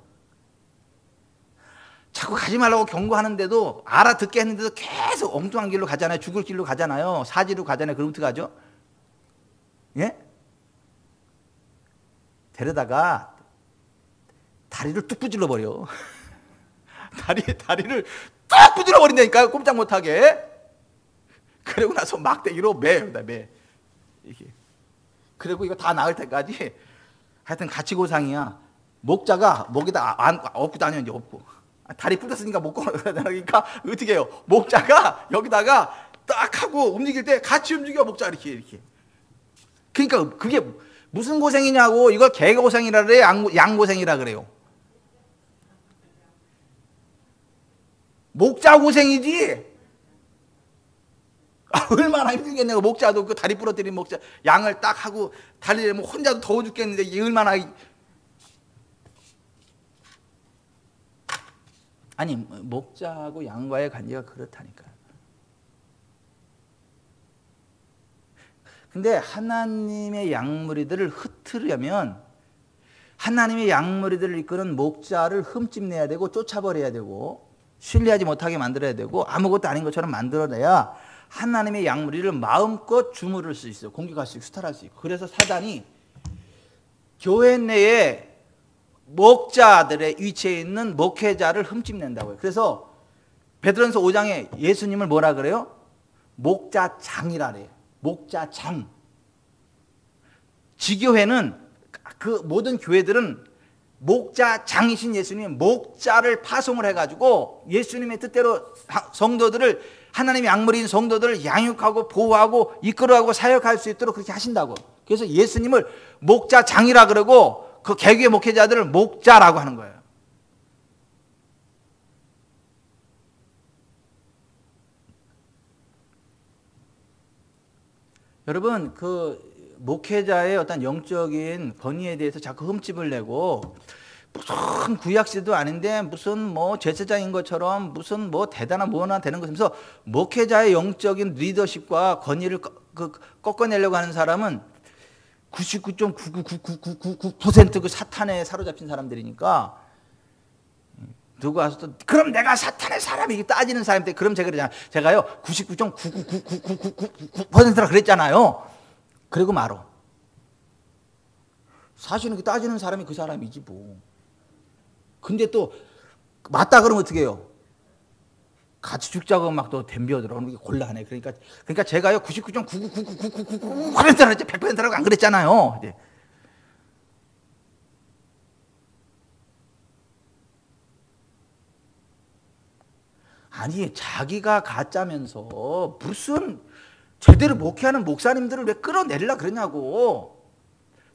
자꾸 가지 말라고 경고하는데도 알아듣게 했는데도 계속 엉뚱한 길로 가잖아요. 죽을 길로 가잖아요. 사지로 가잖아요. 그럼 어떻게 하죠? 예? 데려다가 다리를 뚝 부질러 버려. 다리를 뚝 부질러 버린다니까요. 꼼짝 못하게. 그리고 나서 막대기로 매. 이게. 그리고 이거 다 나을 때까지 하여튼 가치고상이야. 목자가 목에다 업고 다녀 이제 업고. 다리 부러졌으니까 못 걸어다니까 어떻게 해요? 목자가 여기다가 딱 하고 움직일 때 같이 움직여 목자 이렇게. 그러니까 그게 무슨 고생이냐고. 이걸 개고생이라 그래, 양고생이라 그래요. 목자 고생이지. 얼마나 힘들겠네요. 목자도 그 다리 부러뜨린 목자 양을 딱 하고 다리를 뭐 혼자도 더워 죽겠는데 이게 얼마나. 아니 목자하고 양과의 관계가 그렇다니까요. 근데 하나님의 양무리들을 흩으려면 하나님의 양무리들을 이끄는 목자를 흠집내야 되고 쫓아버려야 되고 신뢰하지 못하게 만들어야 되고 아무것도 아닌 것처럼 만들어내야 하나님의 양무리를 마음껏 주무를 수 있어요. 공격할 수 있고 수탈할 수 있고. 그래서 사단이 교회 내에 목자들의 위치에 있는 목회자를 흠집낸다고요. 그래서 베드로전서 5장에 예수님을 뭐라 그래요? 목자장이라 그래요. 목자장. 지교회는 그 모든 교회들은 목자장이신 예수님 목자를 파송을 해가지고 예수님의 뜻대로 성도들을 하나님의 약물인 성도들을 양육하고 보호하고 이끌어가고 사역할 수 있도록 그렇게 하신다고. 그래서 예수님을 목자장이라 그러고 그 개교의 목회자들을 목자라고 하는 거예요. 여러분, 그 목회자의 어떤 영적인 권위에 대해서 자꾸 흠집을 내고 무슨 구약시도 아닌데 무슨 뭐 제사장인 것처럼 무슨 뭐 대단한 뭐나 되는 것이면서 목회자의 영적인 리더십과 권위를 꺾어내려고 하는 사람은 99.99999% 그 사탄에 사로잡힌 사람들이니까 누구 와서 또 그럼 내가 사탄의 사람이 따지는 사람인데 그럼 제가 그러잖아요. 제가요 99.99999%라 그랬잖아요. 그리고 말어. 사실은 그 따지는 사람이 그 사람이지 뭐. 근데 또 맞다 그러면 어떻게 해요? 같이 죽자고 막 또 덤벼들어. 곤란해. 그러니까 제가요 99.99999%라 했지 100%라고 안 그랬잖아요. 네. 아니 자기가 가짜면서 무슨 제대로 목회하는 목사님들을 왜 끌어내리려 그러냐고.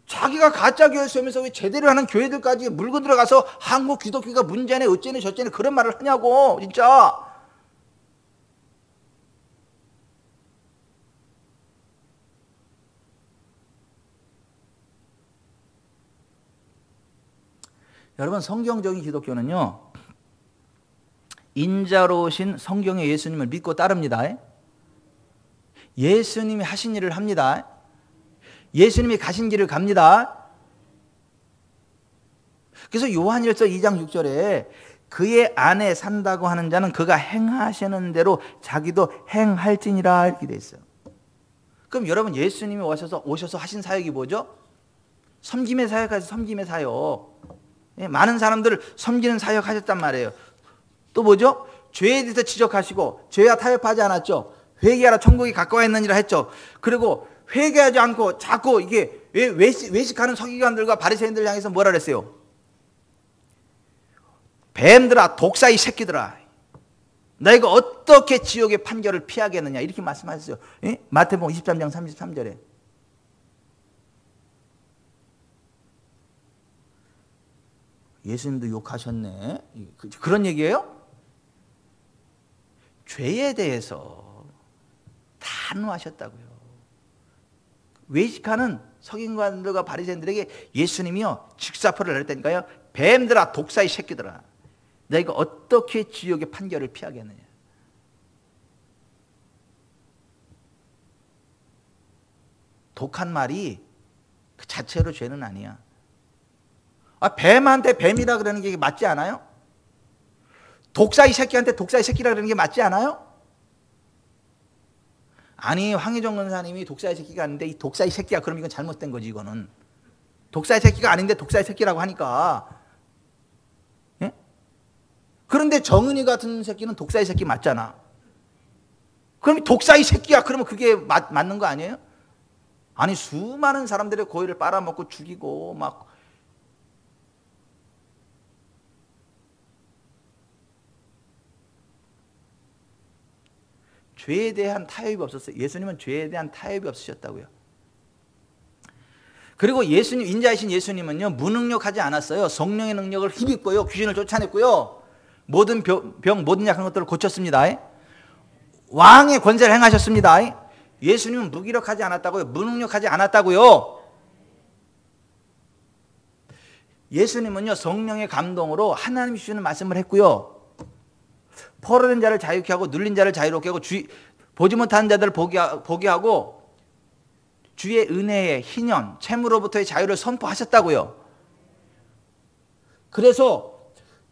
자기가 가짜 교회에서면서 왜 제대로 하는 교회들까지 물고 들어가서 한국 기독교가 문제네 어째네 저째네 그런 말을 하냐고 진짜. 여러분 성경적인 기독교는요 인자로우신 성경의 예수님을 믿고 따릅니다. 예수님이 하신 일을 합니다. 예수님이 가신 길을 갑니다. 그래서 요한일서 2장 6절에 그의 안에 산다고 하는 자는 그가 행하시는 대로 자기도 행할지니라 이렇게 돼 있어요. 그럼 여러분 예수님이 오셔서 하신 사역이 뭐죠? 섬김의 사역하셔서 섬김의 사역. 많은 사람들을 섬기는 사역 하셨단 말이에요. 또 뭐죠? 죄에 대해서 지적하시고 죄와 타협하지 않았죠. 회개하라 천국이 가까워 있느니라 했죠. 그리고 회개하지 않고 자꾸 이게 외식하는 서기관들과 바리새인들 향해서 뭐라 그랬어요? 뱀들아 독사이 새끼들아 너희가 어떻게 지옥의 판결을 피하겠느냐 이렇게 말씀하셨어요. 마태복음 23장 33절에. 예수님도 욕하셨네. 그런 얘기예요? 죄에 대해서 단호하셨다고요. 외식하는 서기관들과 바리새인들에게 예수님이요 직사포를 내렸다니까요. 뱀들아 독사의 새끼들아 너희가 어떻게 지옥의 판결을 피하겠느냐. 독한 말이 그 자체로 죄는 아니야. 뱀한테 뱀이라 그러는 게 맞지 않아요? 독사의 새끼한테 독사의 새끼라 그러는 게 맞지 않아요? 아니 황희정 권사님이 독사의 새끼가 아닌데 이 독사의 새끼야 그럼 이건 잘못된 거지. 이거는 독사의 새끼가 아닌데 독사의 새끼라고 하니까. 예? 그런데 정은이 같은 새끼는 독사의 새끼 맞잖아. 그럼 독사의 새끼야 그러면 그게 맞는 거 아니에요? 아니 수많은 사람들의 고의를 빨아먹고 죽이고 막 죄에 대한 타협이 없었어요. 예수님은 죄에 대한 타협이 없으셨다고요. 그리고 예수님 인자이신 예수님은요 무능력하지 않았어요. 성령의 능력을 힘입고요 귀신을 쫓아냈고요 모든 병 모든 약한 것들을 고쳤습니다. 왕의 권세를 행하셨습니다. 예수님은 무기력하지 않았다고요. 무능력하지 않았다고요. 예수님은요 성령의 감동으로 하나님이 주시는 말씀을 했고요. 포로된 자를 자유케 하고 눌린 자를 자유롭게 하고 보지 못하는 자들을 보게 하고 주의 은혜의 희년 채무로부터의 자유를 선포하셨다고요. 그래서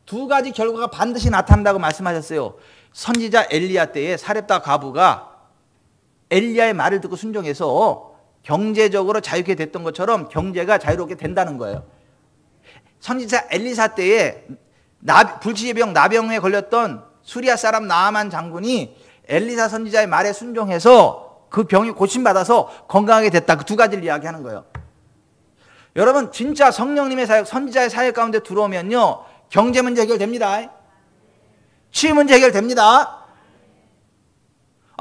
두 가지 결과가 반드시 나타난다고 말씀하셨어요. 선지자 엘리야 때에 사렙다 과부가 엘리야의 말을 듣고 순종해서 경제적으로 자유케 됐던 것처럼 경제가 자유롭게 된다는 거예요. 선지자 엘리사 때에 불치의 병 나병에 걸렸던 수리아 사람 나아만 장군이 엘리사 선지자의 말에 순종해서 그 병이 고침받아서 건강하게 됐다. 그 두 가지를 이야기하는 거예요. 여러분 진짜 성령님의 사역 선지자의 사역 가운데 들어오면요 경제 문제 해결됩니다. 치유 문제 해결됩니다.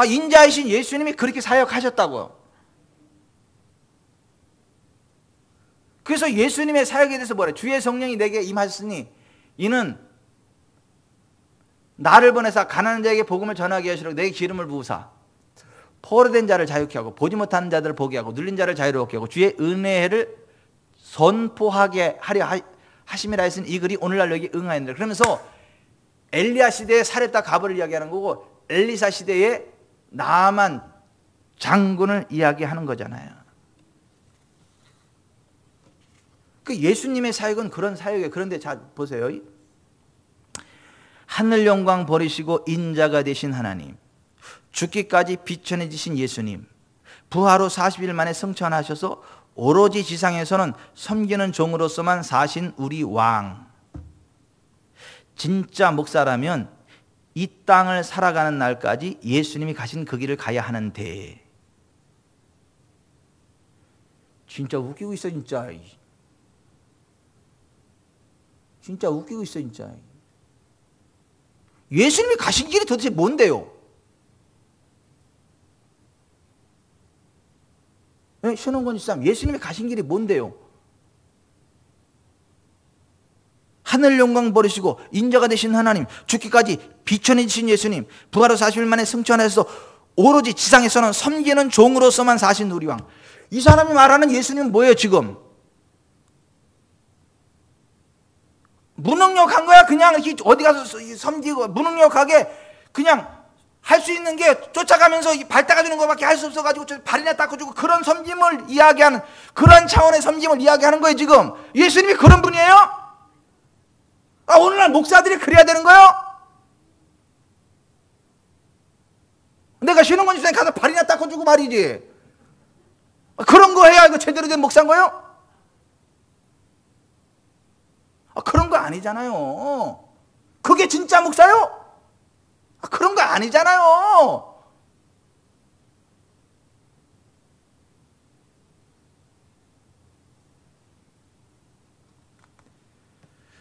인자이신 예수님이 그렇게 사역하셨다고요. 그래서 예수님의 사역에 대해서 뭐래? 주의 성령이 내게 임하셨으니 이는 나를 보내사 가난한 자에게 복음을 전하게 하시려고 내게 기름을 부으사 포로된 자를 자유케 하고 보지 못하는 자들을 보게 하고 눌린 자를 자유롭게 하고 주의 은혜를 선포하게 하려 하심이라 했으니 이 글이 오늘날 여기 응하였느니라. 그러면서 엘리야 시대의 사렙다 가버를 이야기하는 거고 엘리사 시대의 나아만 장군을 이야기하는 거잖아요. 그 예수님의 사역은 그런 사역이에요. 그런데 자 보세요. 하늘 영광 버리시고 인자가 되신 하나님, 죽기까지 비천해지신 예수님, 부활 후 40일 만에 승천하셔서 오로지 지상에서는 섬기는 종으로서만 사신 우리 왕. 진짜 목사라면 이 땅을 살아가는 날까지 예수님이 가신 그 길을 가야 하는데 진짜 웃기고 있어 진짜. 진짜 웃기고 있어 진짜. 예수님이 가신 길이 도대체 뭔데요? 네, 신원권 지사님, 예수님이 가신 길이 뭔데요? 하늘 영광 버리시고 인자가 되신 하나님, 죽기까지 비천해지신 예수님, 부활 후 40일 만에 승천해서 오로지 지상에서는 섬기는 종으로서만 사신 우리 왕. 이 사람이 말하는 예수님은 뭐예요 지금? 무능력한 거야? 그냥 어디 가서 섬기고 무능력하게 그냥 할 수 있는 게 쫓아가면서 발 닦아주는 것밖에 할 수 없어가지고 발이나 닦아주고 그런 섬김을 이야기하는, 그런 차원의 섬김을 이야기하는 거예요 지금. 예수님이 그런 분이에요? 오늘날 목사들이 그래야 되는 거예요? 내가 신흥원 집사님 가서 발이나 닦아주고 말이지. 그런 거 해야 이거 제대로 된 목사인 거예요? 그런 거 아니잖아요. 그게 진짜 목사요? 그런 거 아니잖아요.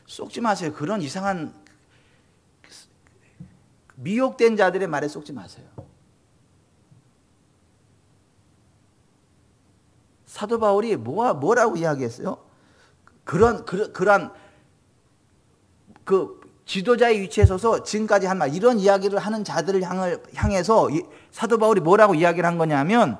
속지 마세요. 그런 이상한 미혹된 자들의 말에 속지 마세요. 사도 바울이 뭐라고 이야기했어요? 그런 그 지도자의 위치에 서서 지금까지 한 말, 이런 이야기를 하는 자들을 향해서 사도 바울이 뭐라고 이야기를 한 거냐면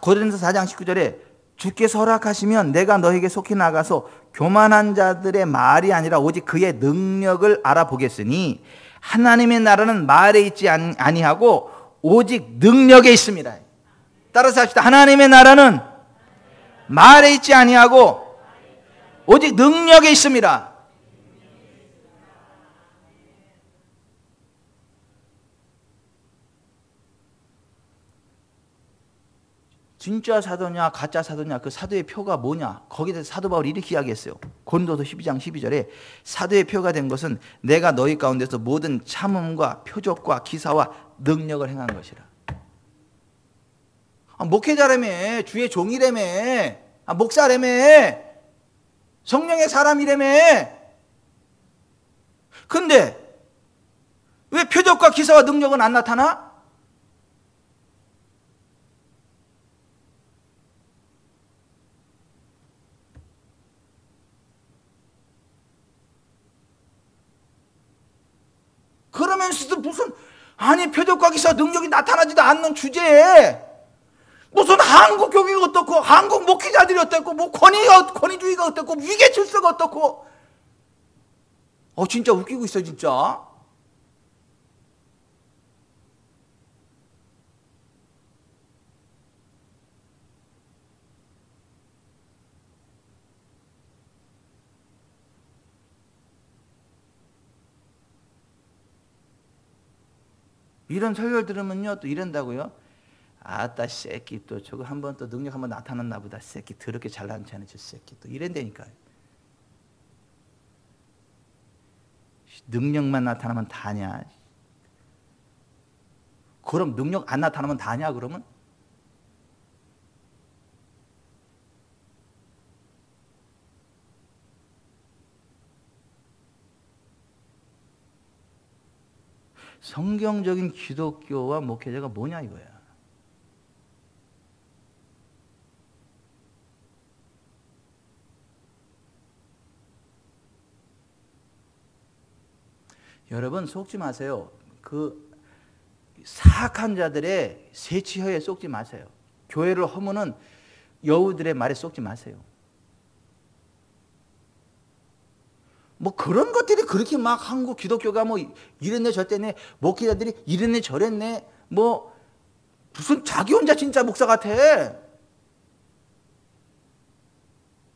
고린도서 4장 19절에 주께서 허락하시면 내가 너에게 속히 나가서 교만한 자들의 말이 아니라 오직 그의 능력을 알아보겠으니 하나님의 나라는 말에 있지 아니하고 오직 능력에 있습니다. 따라서 합시다. 하나님의 나라는 말에 있지 아니하고 오직 능력에 있습니다. 진짜 사도냐 가짜 사도냐, 그 사도의 표가 뭐냐, 거기에 대해서 사도 바울이 이렇게 이야기했어요. 고린도서 12장 12절에 사도의 표가 된 것은 내가 너희 가운데서 모든 참음과 표적과 기사와 능력을 행한 것이라. 목회자라며, 주의 종이라며, 목사라며, 성령의 사람이라며. 근데 왜 표적과 기사와 능력은 안 나타나? 그러면서도 무슨, 아니 표적과 기사 능력이 나타나지도 않는 주제에 무슨 한국 교회가 어떻고 한국 목회자들이 어떻고 뭐 권위주의가 어떻고 위계 질서가 어떻고. 진짜 웃기고 있어 진짜. 이런 설교를 들으면요 또 이런다고요. 아따 새끼 또 저거 한번 또 능력 한번 나타났나 보다. 새끼 더럽게 잘난 체하네 저 새끼 또 이런다니까요. 능력만 나타나면 다냐? 그럼 능력 안 나타나면 다냐 그러면? 성경적인 기독교와 목회자가 뭐냐 이거야. 여러분 속지 마세요. 그 사악한 자들의 세치혀에 속지 마세요. 교회를 허무는 여우들의 말에 속지 마세요. 뭐 그런 것들이 그렇게 막 한국 기독교가 뭐 이랬네 저랬네, 목회자들이 이랬네 저랬네, 뭐 무슨 자기 혼자 진짜 목사 같아.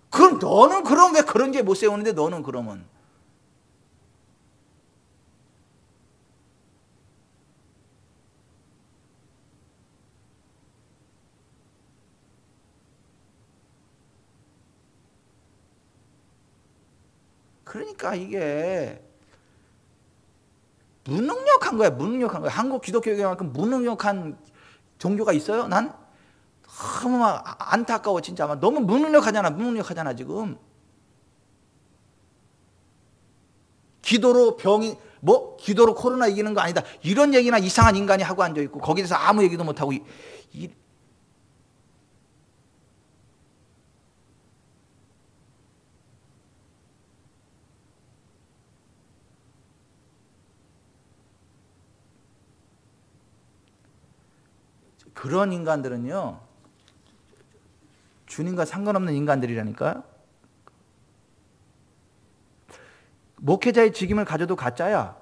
그럼 너는 그럼 왜 그런 게 못 세우는데 너는 그러면. 그러니까 이게 무능력한 거야. 무능력한 거야. 한국 기독교만큼 무능력한 종교가 있어요? 난 너무 막 안타까워 진짜. 막 너무 무능력하잖아 지금. 기도로 병이 뭐 기도로 코로나 이기는 거 아니다 이런 얘기나 이상한 인간이 하고 앉아 있고 거기에 대해서 아무 얘기도 못 하고 그런 인간들은요 주님과 상관없는 인간들이라니까. 목회자의 직임을 가져도 가짜야.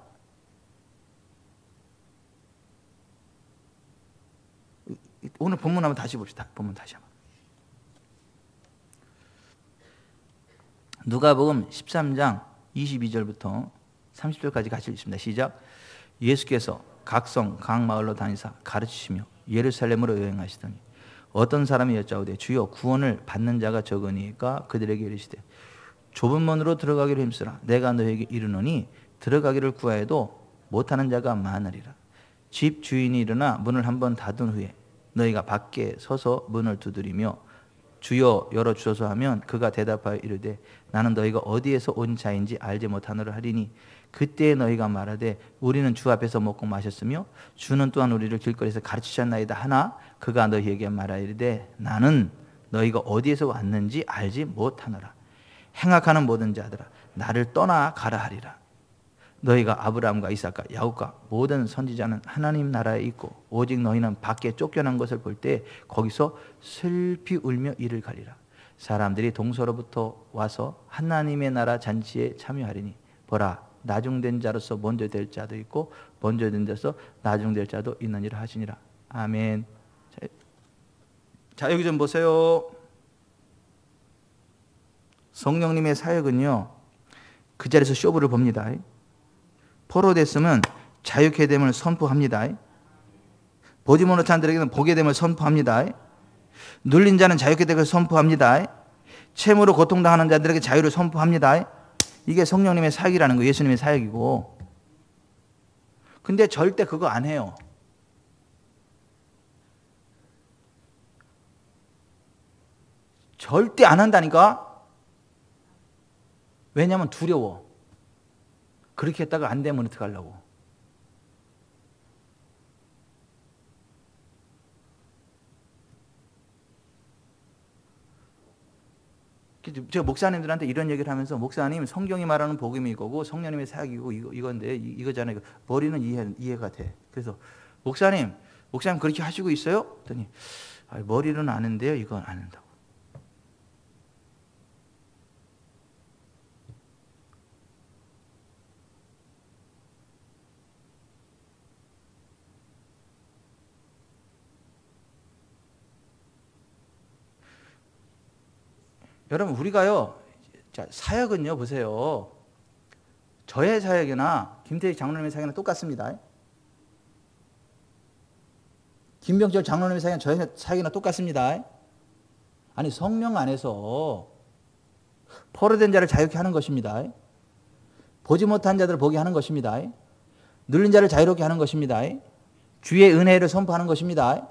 오늘 본문 한번 다시 봅시다. 본문 다시 한번. 누가복음 13장 22절부터 30절까지 같이 읽습니다. 시작. 예수께서 각 성, 각 마을로 다니사 가르치시며 예루살렘으로 여행하시더니 어떤 사람이 여짜오되 주여 구원을 받는 자가 적으니까 그들에게 이르시되 좁은 문으로 들어가기를 힘쓰라. 내가 너에게 이르노니 들어가기를 구하여도 못하는 자가 많으리라. 집 주인이 일어나 문을 한번 닫은 후에 너희가 밖에 서서 문을 두드리며 주여 열어주소서 하면 그가 대답하여 이르되 나는 너희가 어디에서 온 자인지 알지 못하노라 하리니 그때 너희가 말하되 우리는 주 앞에서 먹고 마셨으며 주는 또한 우리를 길거리에서 가르치셨나이다 하나 그가 너희에게 말하이르되 나는 너희가 어디에서 왔는지 알지 못하노라. 행악하는 모든 자들아 나를 떠나 가라 하리라. 너희가 아브라함과 이삭과 야곱과 모든 선지자는 하나님 나라에 있고 오직 너희는 밖에 쫓겨난 것을 볼 때 거기서 슬피 울며 이를 가리라. 사람들이 동서로부터 와서 하나님의 나라 잔치에 참여하리니 보라 나중된 자로서 먼저 될 자도 있고 먼저 된 자로서 나중될 자도 있느니라 하시니라. 아멘. 자 여기 좀 보세요. 성령님의 사역은요 그 자리에서 쇼부를 봅니다. 포로됐으면 자유케 됨을 선포합니다. 보지 못한 자들에게는 보게 됨을 선포합니다. 눌린 자는 자유케 됨을 선포합니다. 채무로 고통당하는 자들에게 자유를 선포합니다. 이게 성령님의 사역이라는 거예요. 예수님의 사역이고. 근데 절대 그거 안 해요. 절대 안 한다니까. 왜냐하면 두려워. 그렇게 했다가 안 되면 어떡하려고. 제가 목사님들한테 이런 얘기를 하면서 목사님 성경이 말하는 복음이 이거고 성령님의 사역이고 이건데 이거잖아요. 머리는 이해가 돼. 그래서 목사님 그렇게 하시고 있어요? 그랬더니 머리는 아는데요. 이건 안 한다고. 여러분 우리가요 자, 사역은요 보세요. 저의 사역이나 김태희 장로님의 사역이나 똑같습니다. 김병철 장로님의 사역이나 저의 사역이나 똑같습니다. 아니 성령 안에서 포로된 자를 자유케 하는 것입니다. 보지 못한 자들을 보게 하는 것입니다. 눌린 자를 자유롭게 하는 것입니다. 주의 은혜를 선포하는 것입니다.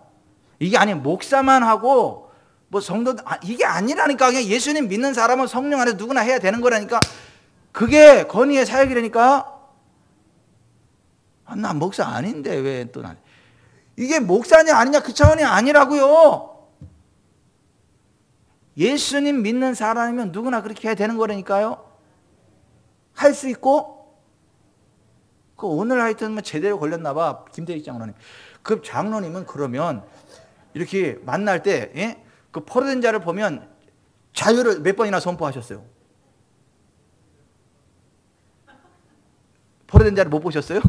이게 아니 목사만 하고 뭐 성도 이게 아니라니까. 그냥 예수님 믿는 사람은 성령 안에서 누구나 해야 되는 거라니까. 그게 건의의 사역이라니까. 나 목사 아닌데 왜 또 나. 이게 목사냐 아니냐 그 차원이 아니라고요. 예수님 믿는 사람이면 누구나 그렇게 해야 되는 거라니까요. 할 수 있고. 그 오늘 하여튼 제대로 걸렸나 봐. 김대익 장로님. 그 장로님은 그러면 이렇게 만날 때 예? 그 포로된 자를 보면 자유를 몇 번이나 선포하셨어요? 포로된 자를 못 보셨어요?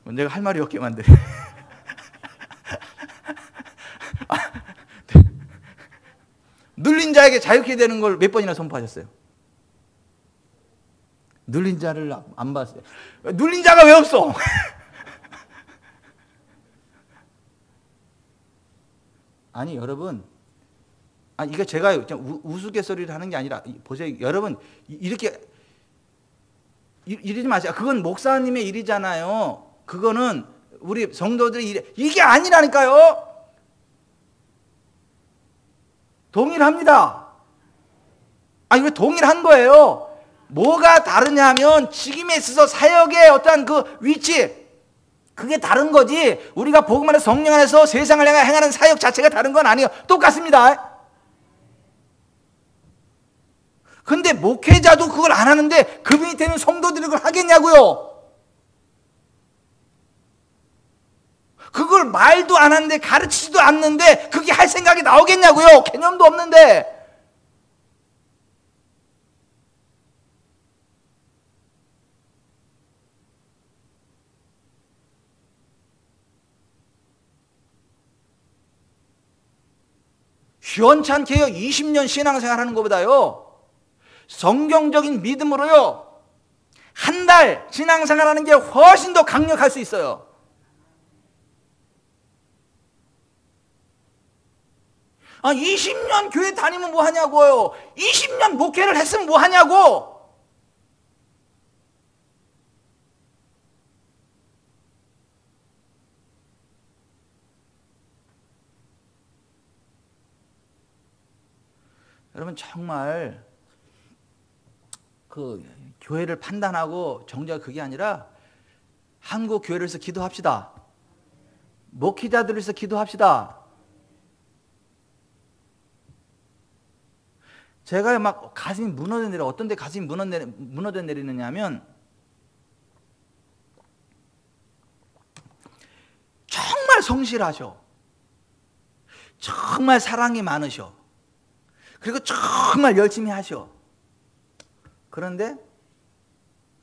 내가 할 말이 없게 만드네. 눌린 자에게 자유케 되는 걸 몇 번이나 선포하셨어요? 눌린 자를 안 봤어요. 눌린 자가 왜 없어? 아니 여러분, 아니 이거 제가 우스갯소리를 하는 게 아니라 보세요. 여러분 이렇게 이러지 마세요. 그건 목사님의 일이잖아요. 그거는 우리 성도들의 일. 이게 아니라니까요. 동일합니다. 아니 왜 동일한 거예요? 뭐가 다르냐면 직임에 있어서 사역의 어떠한 그 위치, 그게 다른 거지. 우리가 복음 안에 성령 안에서 세상을 향해 행하는 사역 자체가 다른 건 아니에요. 똑같습니다. 근데 목회자도 그걸 안 하는데 그 밑에 있는 성도들이 그걸 하겠냐고요. 그걸 말도 안 하는데 가르치지도 않는데 그게 할 생각이 나오겠냐고요. 개념도 없는데. 시원찮게요. 20년 신앙생활 하는 것보다요. 성경적인 믿음으로요. 한 달 신앙생활 하는 게 훨씬 더 강력할 수 있어요. 아, 20년 교회 다니면 뭐 하냐고요. 20년 목회를 했으면 뭐 하냐고. 여러분 정말 그 교회를 판단하고 정작 그게 아니라 한국 교회를 위해서 기도합시다. 목회자들을 위해서 기도합시다. 제가 막 가슴이 무너져 내려. 어떤 데 가슴이 무너져 내리느냐면 정말 성실하셔. 정말 사랑이 많으셔. 그리고 정말 열심히 하셔. 그런데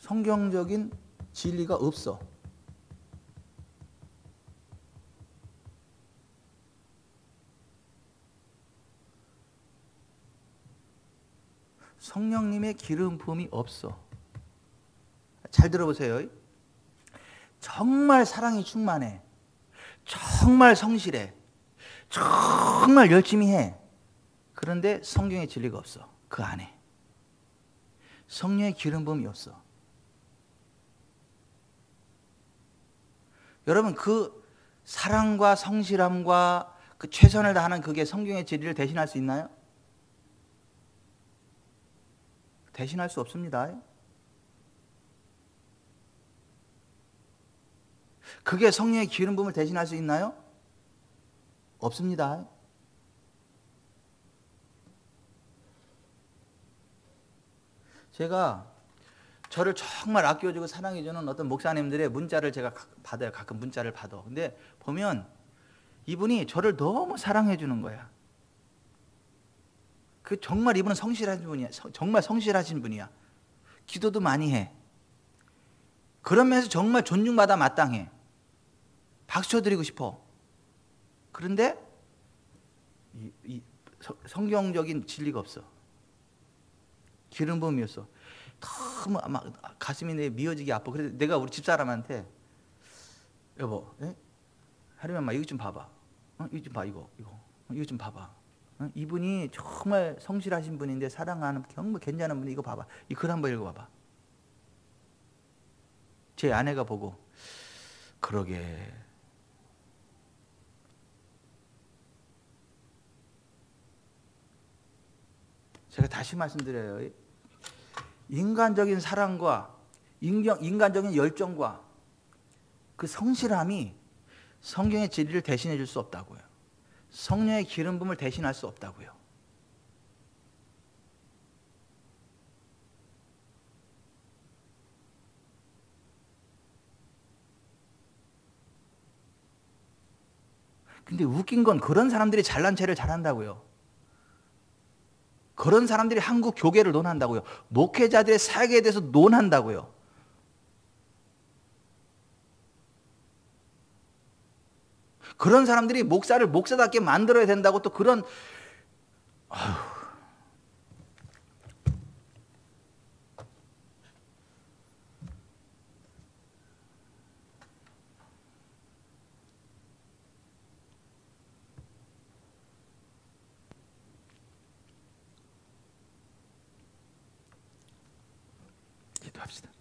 성경적인 진리가 없어. 성령님의 기름 부음이 없어. 잘 들어보세요. 정말 사랑이 충만해. 정말 성실해. 정말 열심히 해. 그런데 성경의 진리가 없어. 그 안에. 성령의 기름 부음이 없어. 여러분 그 사랑과 성실함과 그 최선을 다하는 그게 성경의 진리를 대신할 수 있나요? 대신할 수 없습니다. 그게 성령의 기름 부음을 대신할 수 있나요? 없습니다. 제가 저를 정말 아껴주고 사랑해주는 어떤 목사님들의 문자를 제가 받아요. 가끔 문자를 받아. 근데 보면 이분이 저를 너무 사랑해주는 거야. 그 정말 이분은 성실하신 분이야. 정말 성실하신 분이야. 기도도 많이 해. 그런 면에서 정말 존중받아 마땅해. 박수 쳐드리고 싶어. 그런데 성경적인 진리가 없어. 기름 부음이었어. 너무 막 가슴이 내 미어지게 아파. 그래서 내가 우리 집사람한테 여보, 하루만 이거 좀 봐봐. 이거 좀 봐, 이거 좀 봐봐. 이분이 정말 성실하신 분인데 사랑하는 정말 괜찮은 분이 이거 봐봐. 이 글 한번 읽어봐봐. 제 아내가 보고 그러게. 제가 다시 말씀드려요. 인간적인 사랑과 인간적인 열정과 그 성실함이 성경의 진리를 대신해 줄 수 없다고요. 성령의 기름 부음을 대신할 수 없다고요. 근데 웃긴 건 그런 사람들이 잘난 체를 잘한다고요. 그런 사람들이 한국 교계를 논한다고요. 목회자들의 사역에 대해서 논한다고요. 그런 사람들이 목사를 목사답게 만들어야 된다고 또 그런 기도합시다.